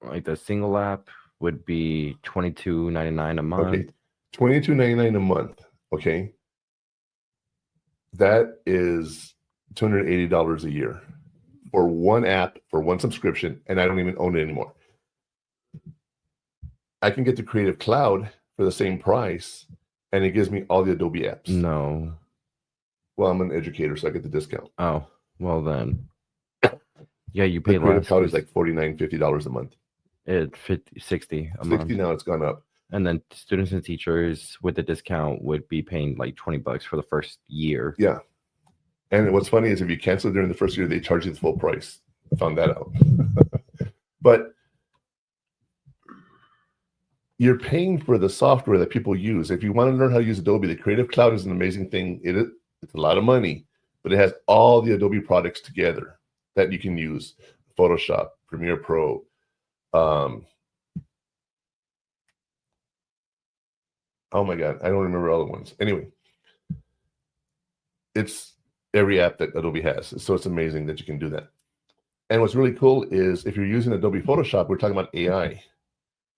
Like the single app would be $22.99 a month. Okay, $22.99 a month. Okay, that is $280 a year for one app, for one subscription, and I don't even own it anymore. I can get the Creative Cloud for the same price, and it gives me all the Adobe apps. No. Well, I'm an educator, so I get the discount. Oh, well then. Yeah, you pay the Creative less. Cloud is like $49, $50 a month. It's 60 a 60 month. now, it's gone up. And then students and teachers with the discount would be paying like $20 for the first year. Yeah. And what's funny is if you cancel during the first year, they charge you the full price. I found that out. But you're paying for the software that people use. If you want to learn how to use Adobe, the Creative Cloud is an amazing thing. It's a lot of money, but it has all the Adobe products together that you can use. Photoshop, Premiere Pro, oh my God, I don't remember all the ones. Anyway, it's every app that Adobe has. So it's amazing that you can do that. And what's really cool is if you're using Adobe Photoshop, we're talking about AI.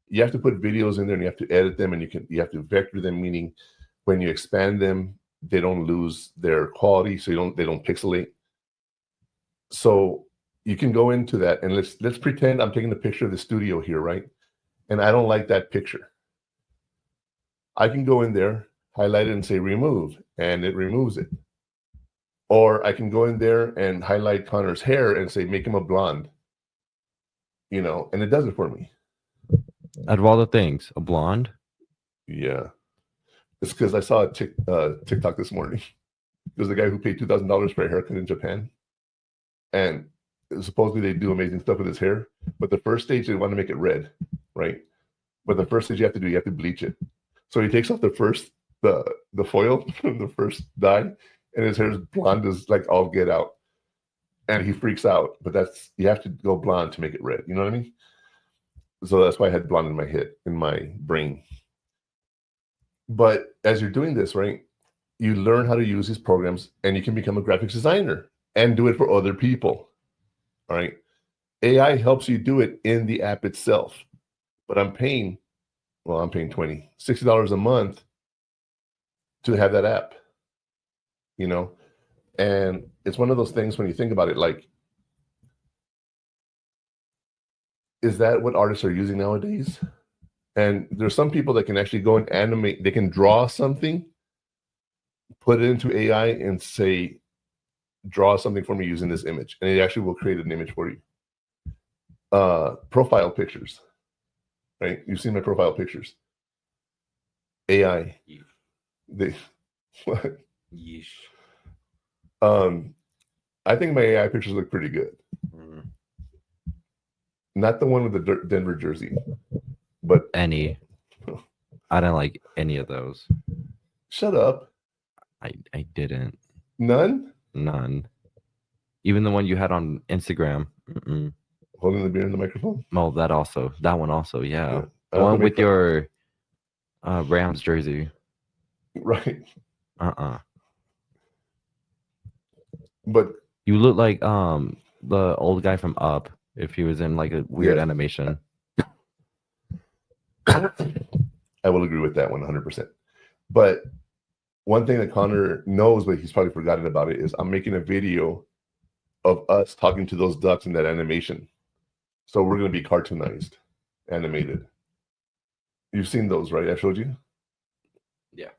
You have to put videos in there and you have to edit them and you have to vector them, meaning when you expand them, they don't lose their quality, so they don't pixelate. So you can go into that and let's pretend I'm taking a picture of the studio here, right? And I don't like that picture. I can go in there, highlight it and say remove, and it removes it. Or I can go in there and highlight Connor's hair and say make him a blonde, and it does it for me. Out of all the things, a blonde? Yeah. It's because I saw a TikTok this morning. There's a guy who paid $2,000 for a haircut in Japan. And supposedly they do amazing stuff with his hair. But the first stage, they want to make it red, right? But the first stage you have to bleach it. So he takes off the foil from the first dye, and his hair is blonde as like all get out. and he freaks out. But you have to go blonde to make it red. You know what I mean? So that's why I had blonde in my head, in my brain. But as you're doing this, right, you learn how to use these programs, and you can become a graphics designer and do it for other people. All right. AI helps you do it in the app itself. But I'm paying $60 a month to have that app, you know? And it's one of those things when you think about it, like, is that what artists are using nowadays? And there's some people that can actually go and animate, they can draw something, put it into AI and say, draw something for me using this image. And it actually will create an image for you. Profile pictures, right? You've seen my profile pictures. AI. What? Yeesh. I think my AI pictures look pretty good. Not the one with the Denver jersey, but any. I don't like any of those. Shut up. I didn't. None? None. Even the one you had on Instagram. Mm-mm. Holding the beer in the microphone? Well, that one also, yeah. The I one with your Rams jersey. Right. But you look like the old guy from Up if he was in like a weird animation. I will agree with that 100%. But one thing that Connor knows, but he's probably forgotten about it, is I'm making a video of us talking to those ducks in that animation. So we're going to be cartoonized, animated. You've seen those, right? I showed you? Yeah.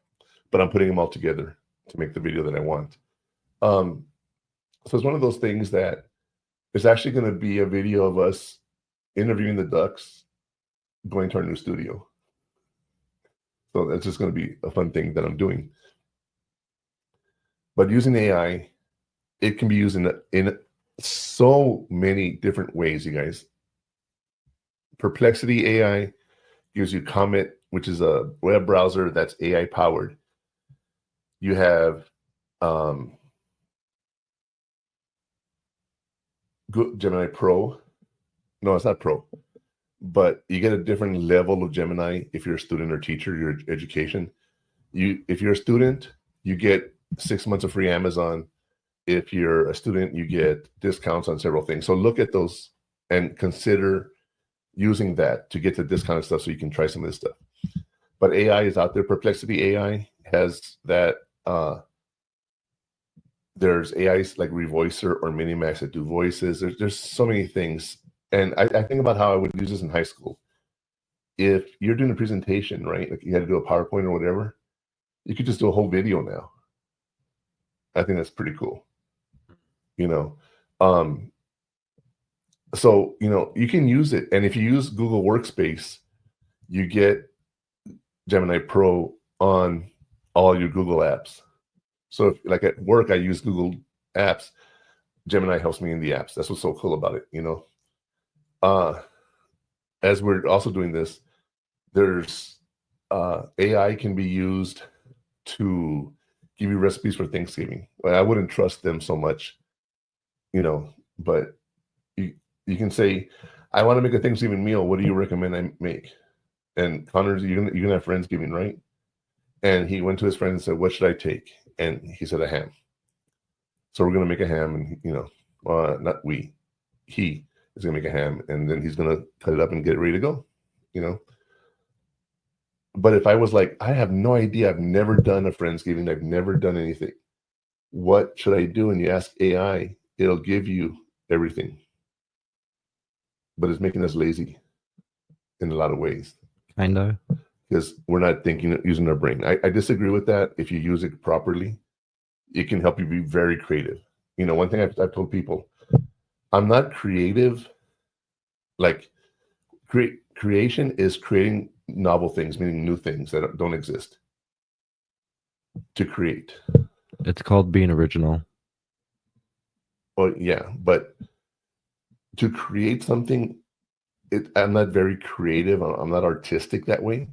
But I'm putting them all together to make the video that I want. So it's one of those things that it's actually going to be a video of us interviewing the ducks, going to our new studio. So that's just going to be a fun thing that I'm doing. But using AI, it can be used in so many different ways, you guys. Perplexity AI gives you Comet, which is a web browser that's AI powered. You have Gemini Pro. No, it's not Pro. But you get a different level of Gemini if you're a student or teacher, your education. If you're a student, you get 6 months of free Amazon. If you're a student, you get discounts on several things. So look at those and consider using that to get the discounted stuff so you can try some of this stuff. But AI is out there. Perplexity AI has that. There's AIs like Revoicer or Minimax that do voices. There's so many things. And I think about how I would use this in high school. If you're doing a presentation, right, like you had to do a PowerPoint or whatever, you could just do a whole video now. I think that's pretty cool. You know, so, you know, you can use it. And if you use Google Workspace, you get Gemini Pro on all your Google apps. So if, like at work, I use Google Apps, Gemini helps me in the apps. That's what's so cool about it, you know. As we're also doing this, there's AI can be used to give you recipes for Thanksgiving. Well, I wouldn't trust them so much, you know, but you can say, I want to make a Thanksgiving meal. What do you recommend I make? And Connor's, you're gonna have Friendsgiving, right? And he went to his friend and said, what should I take? And he said, a ham. So we're gonna make a ham, and you know, he is gonna make a ham, and then he's gonna cut it up and get it ready to go, you know. But if I was like, I have no idea, I've never done a Friendsgiving, I've never done anything, what should I do? And you ask AI, it'll give you everything. But it's making us lazy in a lot of ways. I know. Because we're not thinking, using our brain. I disagree with that. If you use it properly, it can help you be very creative. You know, one thing I've told people, I'm not creative. Like, creation is creating novel things, meaning new things that don't exist. To create. It's called being original. Well, yeah, but to create something, I'm not very creative. I'm not artistic that way.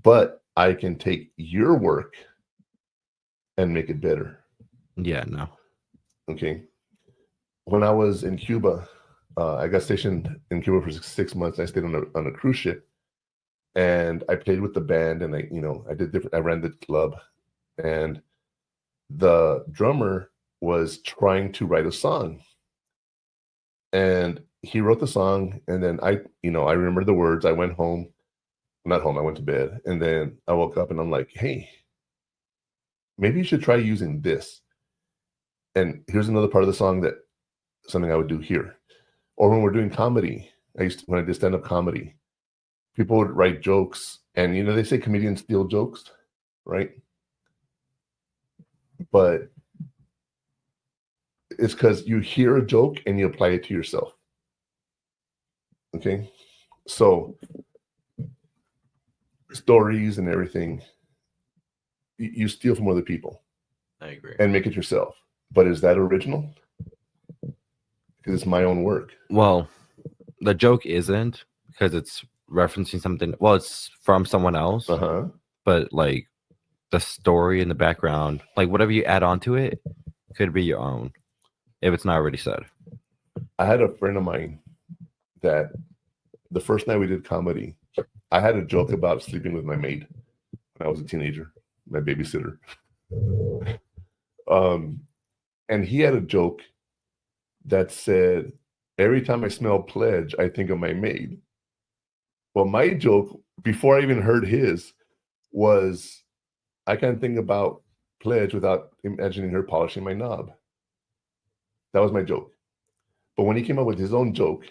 But I can take your work and make it better. Yeah, no. Okay. when I was in Cuba, I got stationed in Cuba for 6 months. I stayed on a cruise ship, and I played with the band, and I ran the club, and the drummer was trying to write a song, and he wrote the song, and then I remember the words. I went home, not home. I went to bed, and then I woke up, and I'm like, hey, maybe you should try using this. And here's another part of the song that something I would do here. Or when we're doing comedy, when I did stand-up comedy, people would write jokes, and they say comedians steal jokes, right? But it's because you hear a joke and you apply it to yourself. Okay? So stories and everything, you steal from other people. I agree. And make it yourself. But is that original? Because it's my own work. Well, the joke isn't, because it's referencing something. Well, it's from someone else. But like the story in the background, like whatever you add on to it, could be your own if it's not already said. I had a friend of mine that the first night we did comedy, I had a joke about sleeping with my maid when I was a teenager, my babysitter. And he had a joke that said, every time I smell pledge, I think of my maid. Well, my joke, before I even heard his, was I can't think about pledge without imagining her polishing my knob. That was my joke. But when he came up with his own joke,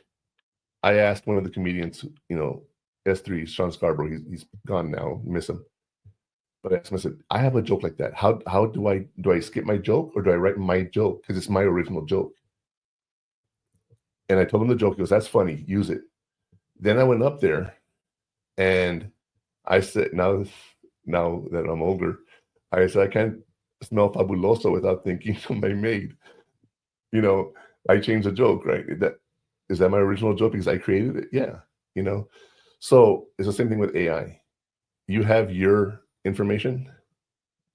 I asked one of the comedians, S3, Sean Scarborough, he's gone now, miss him. But I asked him, I said, I have a joke like that. How do I skip my joke, or do I write my joke? Because it's my original joke. And I told him the joke. He goes, that's funny, use it. Then I went up there and I said, now that I'm older, I said, I can't smell fabuloso without thinking of my maid. I changed the joke, right? Is that my original joke because I created it? Yeah. So it's the same thing with AI. You have your information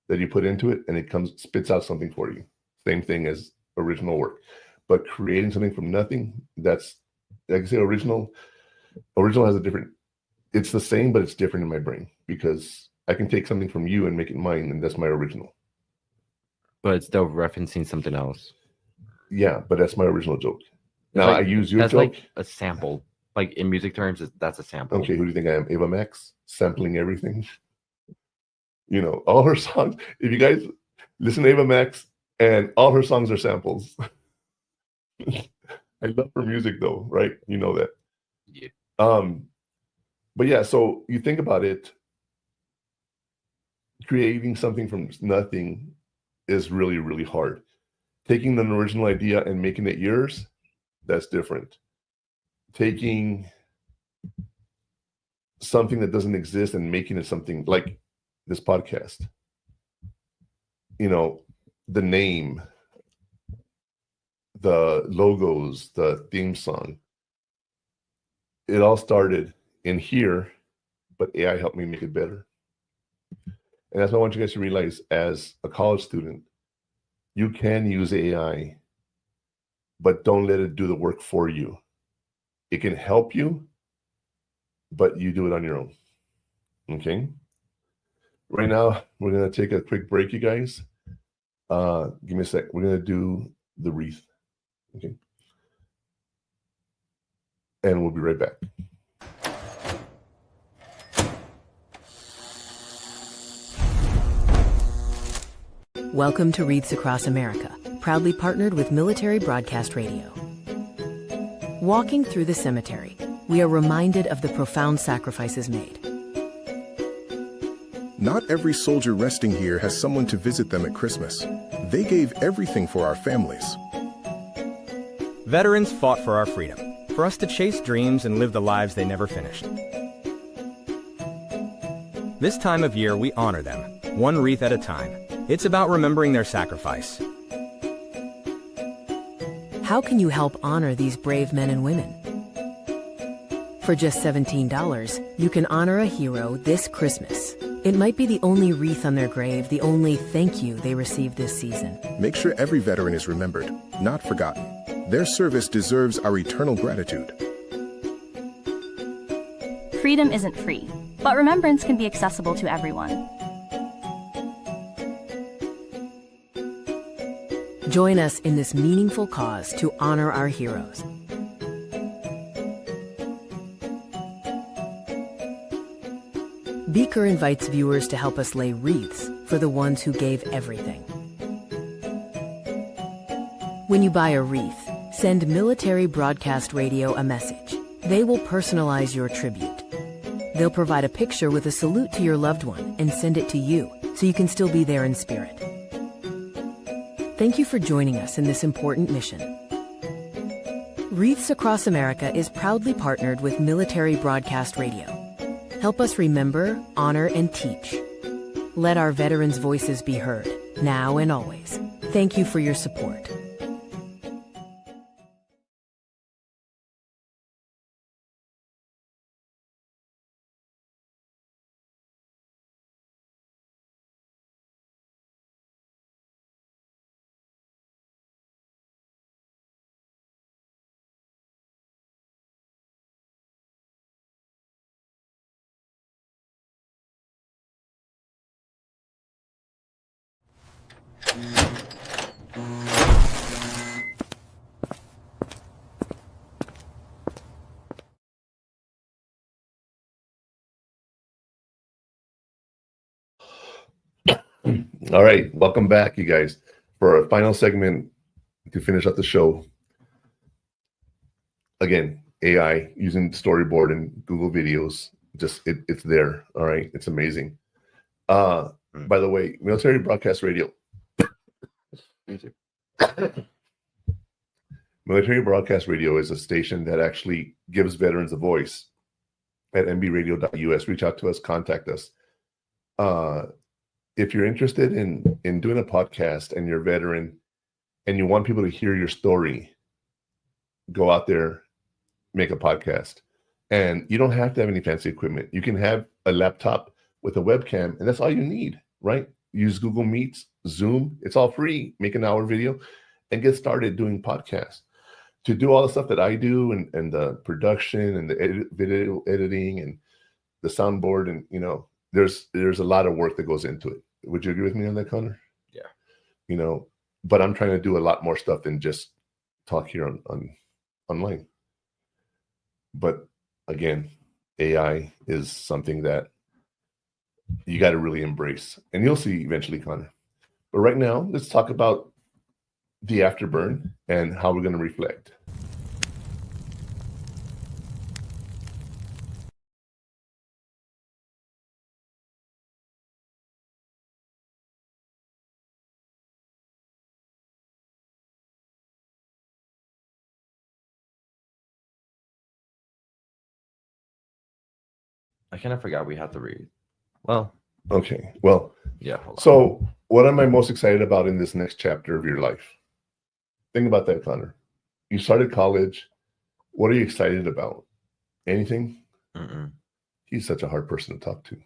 that you put into it, and it spits out something for you. Same thing as original work. But creating something from nothing, that's, like I say, original has a different, it's the same, but it's different in my brain, because I can take something from you and make it mine, and that's my original. But it's still referencing something else. Yeah, but that's my original joke. Now, I use your joke. That's like a sample. Like in music terms, that's a sample. Okay, who do you think I am? Ava Max? Sampling everything? All her songs, if you guys listen to Ava Max, and all her songs are samples. I love her music though, right? You know that. Yeah. But yeah, so you think about it, creating something from nothing is really, really hard. Taking an original idea and making it yours, that's different. Taking something that doesn't exist and making it something like this podcast, the name, the logos, the theme song, it all started in here, but AI helped me make it better. And that's what I want you guys to realize as a college student. You can use AI, but don't let it do the work for you. It can help you, but you do it on your own. Okay? Right now, we're going to take a quick break, you guys. Give me a sec. We're going to do the wreath. Okay? And we'll be right back. Welcome to Wreaths Across America, proudly partnered with Military Broadcast Radio. Walking through the cemetery, we are reminded of the profound sacrifices made. Not every soldier resting here has someone to visit them at Christmas. They gave everything for our families. Veterans fought for our freedom, for us to chase dreams and live the lives they never finished. This time of year, we honor them, one wreath at a time. It's about remembering their sacrifice. How can you help honor these brave men and women? For just $17, you can honor a hero this Christmas. It might be the only wreath on their grave, the only thank you they received this season. Make sure every veteran is remembered, not forgotten. Their service deserves our eternal gratitude. Freedom isn't free, but remembrance can be accessible to everyone. Join us in this meaningful cause to honor our heroes. Beaker invites viewers to help us lay wreaths for the ones who gave everything. When you buy a wreath, send Military Broadcast Radio a message. They will personalize your tribute. They'll provide a picture with a salute to your loved one and send it to you so you can still be there in spirit. Thank you for joining us in this important mission. Wreaths Across America is proudly partnered with Military Broadcast Radio. Help us remember, honor, and teach. Let our veterans' voices be heard, now and always. Thank you for your support. All right, welcome back, you guys, for a final segment to finish up the show. Again, AI using storyboard and Google videos, just it's there. All right, it's amazing. By the way, Military Broadcast Radio. Military Broadcast Radio is a station that actually gives veterans a voice. At mbradio.us, reach out to us, contact us. If you're interested in doing a podcast and you're a veteran and you want people to hear your story, go out there, make a podcast. And you don't have to have any fancy equipment. You can have a laptop with a webcam, and that's all you need, right? Use Google Meets, Zoom. It's all free. Make an hour video and get started doing podcasts. To do all the stuff that I do and the production and the video editing and the soundboard, and there's a lot of work that goes into it. Would you agree with me on that, Connor? Yeah. But I'm trying to do a lot more stuff than just talk here on online. But again, AI is something that you got to really embrace, and you'll see eventually, Connor. But right now, let's talk about the afterburn and how we're going to reflect. I kind of forgot we had to read. Well, okay. Well, yeah. So what am I most excited about in this next chapter of your life? Think about that, Connor. You started college. What are you excited about? Anything? He's such a hard person to talk to.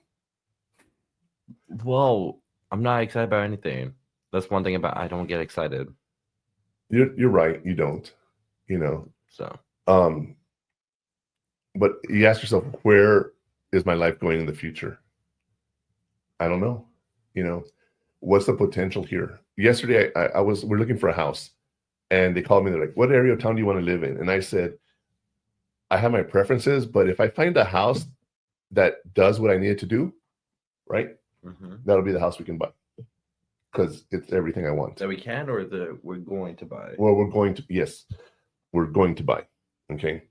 Well, I'm not excited about anything. That's one thing about I don't get excited. You're right. You don't. So. But you ask yourself, where is my life going in the future? I don't know. What's the potential here? Yesterday, we're looking for a house, and they called me. They're like, "What area of town do you want to live in?" And I said, I have my preferences, but if I find a house that does what I need it to do, right, that'll be the house we can buy, because it's everything I want. That we can, or that we're going to buy? Well, we're going to buy. Okay.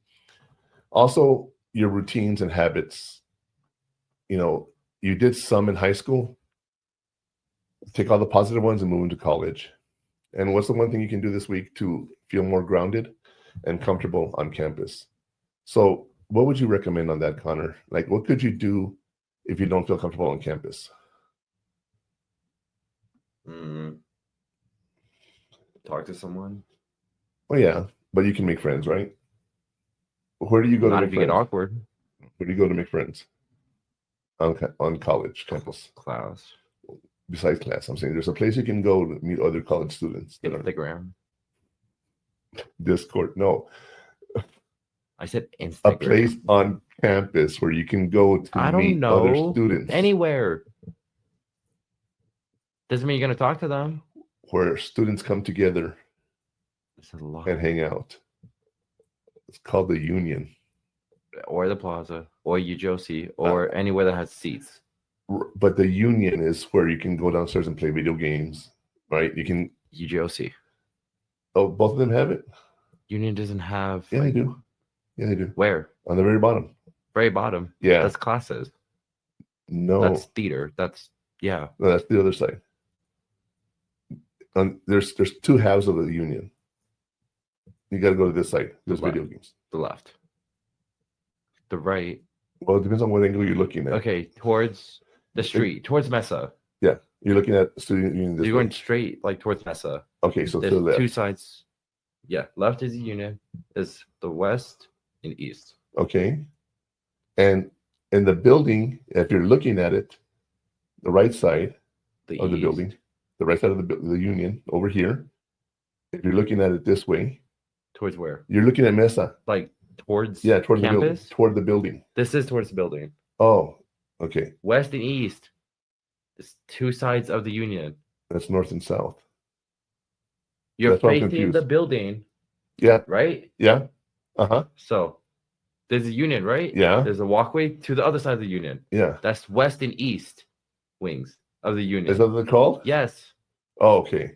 Also, your routines and habits. You did some in high school. Take all the positive ones and move into college. And what's the one thing you can do this week to feel more grounded and comfortable on campus? So what would you recommend on that, Connor? Like, what could you do if you don't feel comfortable on campus? Talk to someone. Well, yeah, but you can make friends, right? Where do you go Not to if make you friends? get awkward. Where do you go to make friends? On college campus. Class. Besides class, I'm saying there's a place you can go to meet other college students. Instagram. Discord. No, I said Instagram. a place on campus where you can go to I don't meet know. other students. Anywhere. Doesn't mean you're going to talk to them. Where students come together This is a lot. and hang out. It's called the Union. Or the Plaza, or Ujosi, or anywhere that has seats. But the Union is where you can go downstairs and play video games, right? You can. Ujosi. Oh, both of them have it? Union doesn't have. Yeah, they do. Yeah, they do. Where? On the very bottom. Very bottom. Yeah. That's classes. No. That's theater. That's, yeah. No, that's the other side. There's two halves of the Union. You got to go to this side. There's video games. The left. The right. Well, it depends on what angle you're looking at. Okay, towards the street, towards Mesa. Yeah, you're looking at Student Union. You're going straight, like, towards Mesa. Okay, so there's to the left. two sides. Yeah, left is the Union, is the west and east. Okay, and in the building, if you're looking at it, the right side of the building, the right side of the Union over here. If you're looking at it this way, towards where? You're looking at Mesa. Like towards toward the building. campus? Toward the building. This is towards the building. Oh, okay. West and east. It's two sides of the Union. That's north and south. You're That's why I'm facing confused. the building. Yeah. Right? Yeah. Uh-huh. So there's a Union, right? Yeah. There's a walkway to the other side of the Union. Yeah. That's west and east wings of the Union. Is that what they're called? Yes. Oh, okay.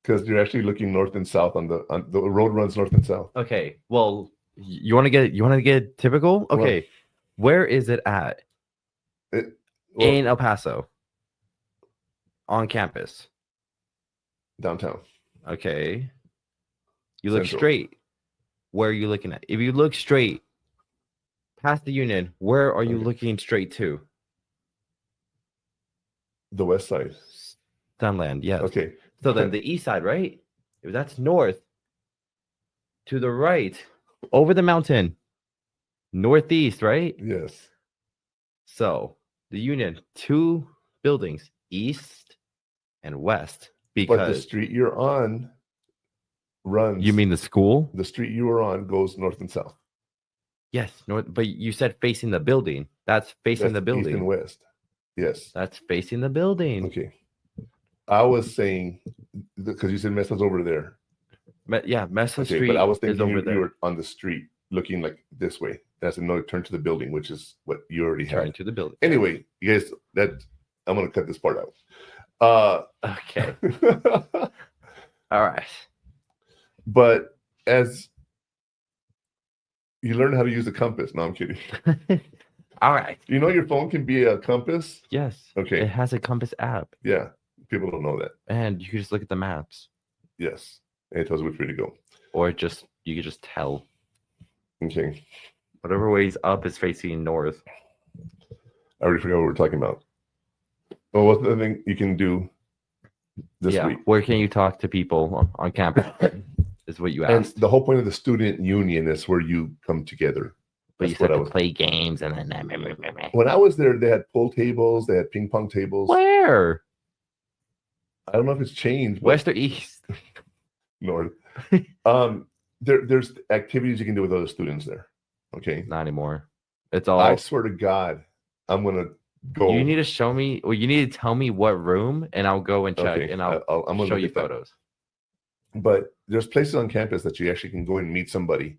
Because you're actually looking north and south on the road runs north and south. Okay. Well, you want to get typical? Okay. Well, where is it at? In El Paso. On campus. Downtown. Okay. You look Central. straight. Where are you looking at? If you look straight past the Union, where are you looking straight to? The west side. Sunland, yes. Okay. So then the east side, right? If that's north, to the right, over the mountain, northeast, right? Yes. So the Union, two buildings, east and west. But Because the street you're on runs. you mean the school? The street you are on goes north and south. Yes, north. But you said facing the building. That's facing That's the building. East and west. Yes. That's facing the building. Okay. I was saying because you said Mesa's over there. Yeah, Mesa Okay, Street but I was is thinking over you there. were on the street looking like this way. That's another turn to the building, which is what you already Turn had. to the building. Anyway, you guys, I'm gonna cut this part out. Okay. All right. But as you learn how to use a compass. No, I'm kidding. All right. You know your phone can be a compass? Yes. Okay. It has a compass app. Yeah. People don't know that. And you can just look at the maps. Yes. And it tells you which way to go. Or you can just tell. Okay. Whatever way's up is facing north. I already forgot what we're talking about. Well, what's the thing you can do this week? Where can you talk to people on campus? Is what you And asked. the whole point of the student union is where you come together. But That's you said what I to was. play games and then When I was there, they had pool tables, they had ping pong tables. Where? I don't know if it's changed. But West or east? north. There's activities you can do with other students there. Okay. Not anymore. It's all. I swear to God, I'm gonna go. You need to show me, or you need to tell me what room, and I'll go and check, Okay, and I'm gonna show look you at that. photos. But there's places on campus that you actually can go and meet somebody,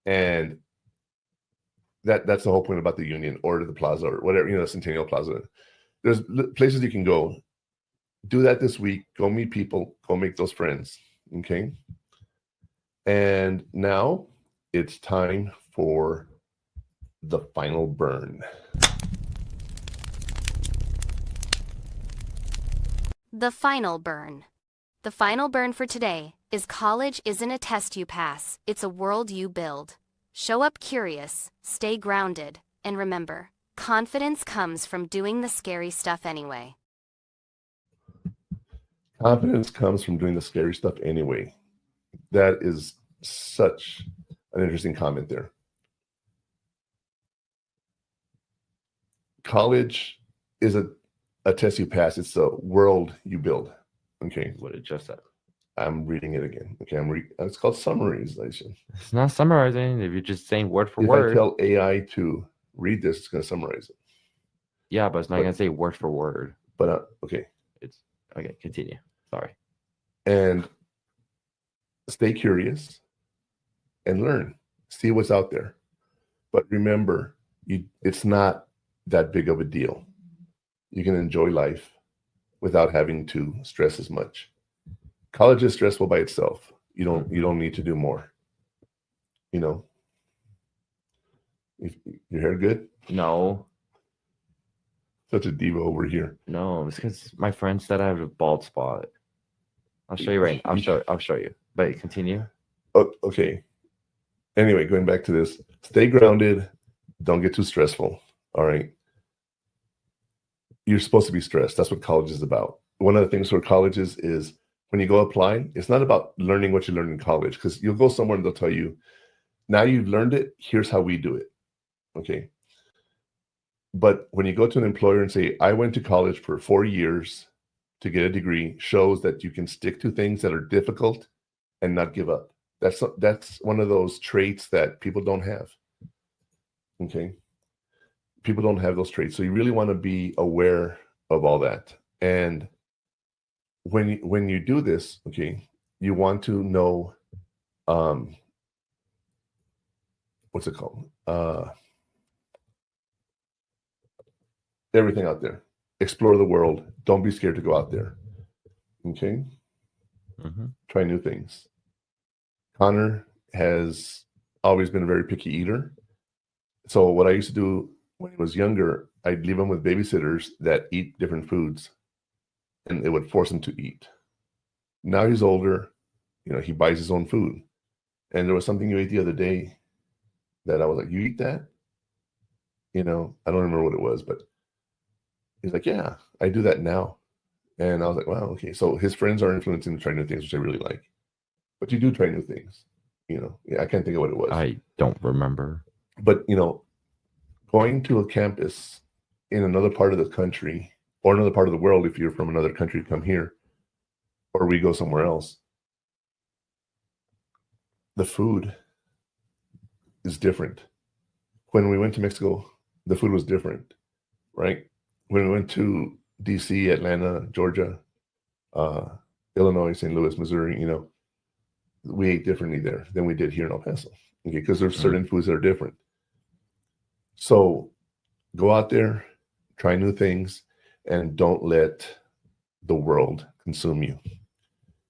and that's the whole point about the union or the plaza or whatever, the Centennial Plaza. There's places you can go. Do that this week. Go meet people. Go make those friends. Okay. And now it's time for the final burn. The final burn. The final burn for today is college isn't a test you pass, it's a world you build. Show up curious, stay grounded, and remember, confidence comes from doing the scary stuff anyway. Confidence comes from doing the scary stuff anyway. That is such an interesting comment there. College is a test you pass. It's a world you build. Okay. What it just said. I'm reading it again. Okay, it's called summarization. It's not summarizing if you're just saying word for if word. I tell AI to read this, it's going to summarize it. Yeah, but it's not going to say word for word. But okay. It's okay, continue. Sorry. And stay curious and learn. See what's out there. But remember, it's not that big of a deal. You can enjoy life without having to stress as much. College is stressful by itself. You don't need to do more. You know. Your hair good? No. Such a diva over here. No, it's because my friend said I have a bald spot. I'll show you right. I'll show you. But continue. Oh, okay. Anyway, going back to this, stay grounded. Don't get too stressful. All right. You're supposed to be stressed. That's what college is about. One of the things for colleges is when you go apply, it's not about learning what you learned in college, because you'll go somewhere and they'll tell you, now you've learned it, here's how we do it. Okay. But when you go to an employer and say, I went to college for 4 years to get a degree, shows that you can stick to things that are difficult and not give up. That's one of those traits that people don't have. Okay. People don't have those traits. So you really want to be aware of all that. And when you do this, okay, you want to know, what's it called? Everything out there. Explore the world. Don't be scared to go out there. Okay? Try new things. Connor has always been a very picky eater. So what I used to do when he was younger, I'd leave him with babysitters that eat different foods, and it would force him to eat. Now he's older, he buys his own food. And there was something you ate the other day that I was like, you eat that? I don't remember what it was, but he's like, yeah, I do that now. And I was like, wow, okay. So his friends are influencing him to try new things, which I really like. But you do try new things. I can't think of what it was. I don't remember. But, going to a campus in another part of the country or another part of the world, if you're from another country to come here, or we go somewhere else, the food is different. When we went to Mexico, the food was different, right? When we went to DC, Atlanta, Georgia, Illinois, St. Louis, Missouri, we ate differently there than we did here in El Paso. Okay, because there's certain foods that are different. So go out there, try new things, and don't let the world consume you.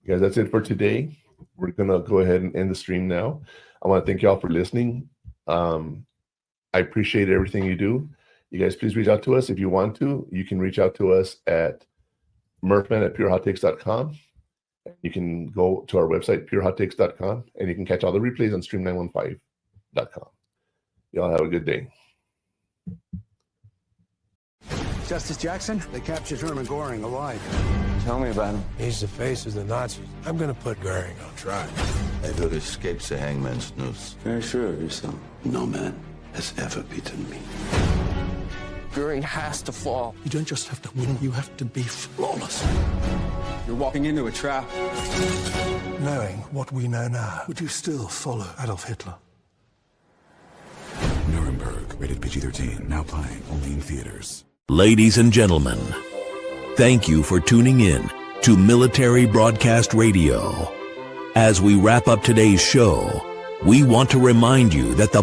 Guys, that's it for today. We're going to go ahead and end the stream now. I want to thank y'all for listening. I appreciate everything you do. You guys, please reach out to us. If you want to, you can reach out to us at murphman@purehottakes.com. You can go to our website, purehottakes.com, and you can catch all the replays on stream915.com. Y'all have a good day. Justice Jackson, they captured Herman Goring alive. Tell me about him. He's the face of the Nazis. I'm going to put Goring on trial. I will escape the hangman's noose. Very sure of yourself. No man has ever beaten me. Goring has to fall. You don't just have to win, you have to be flawless. You're walking into a trap. Knowing what we know now, would you still follow Adolf Hitler? Nuremberg, rated PG-13, now playing only in theaters. Ladies and gentlemen, thank you for tuning in to Military Broadcast Radio. As we wrap up today's show, we want to remind you that the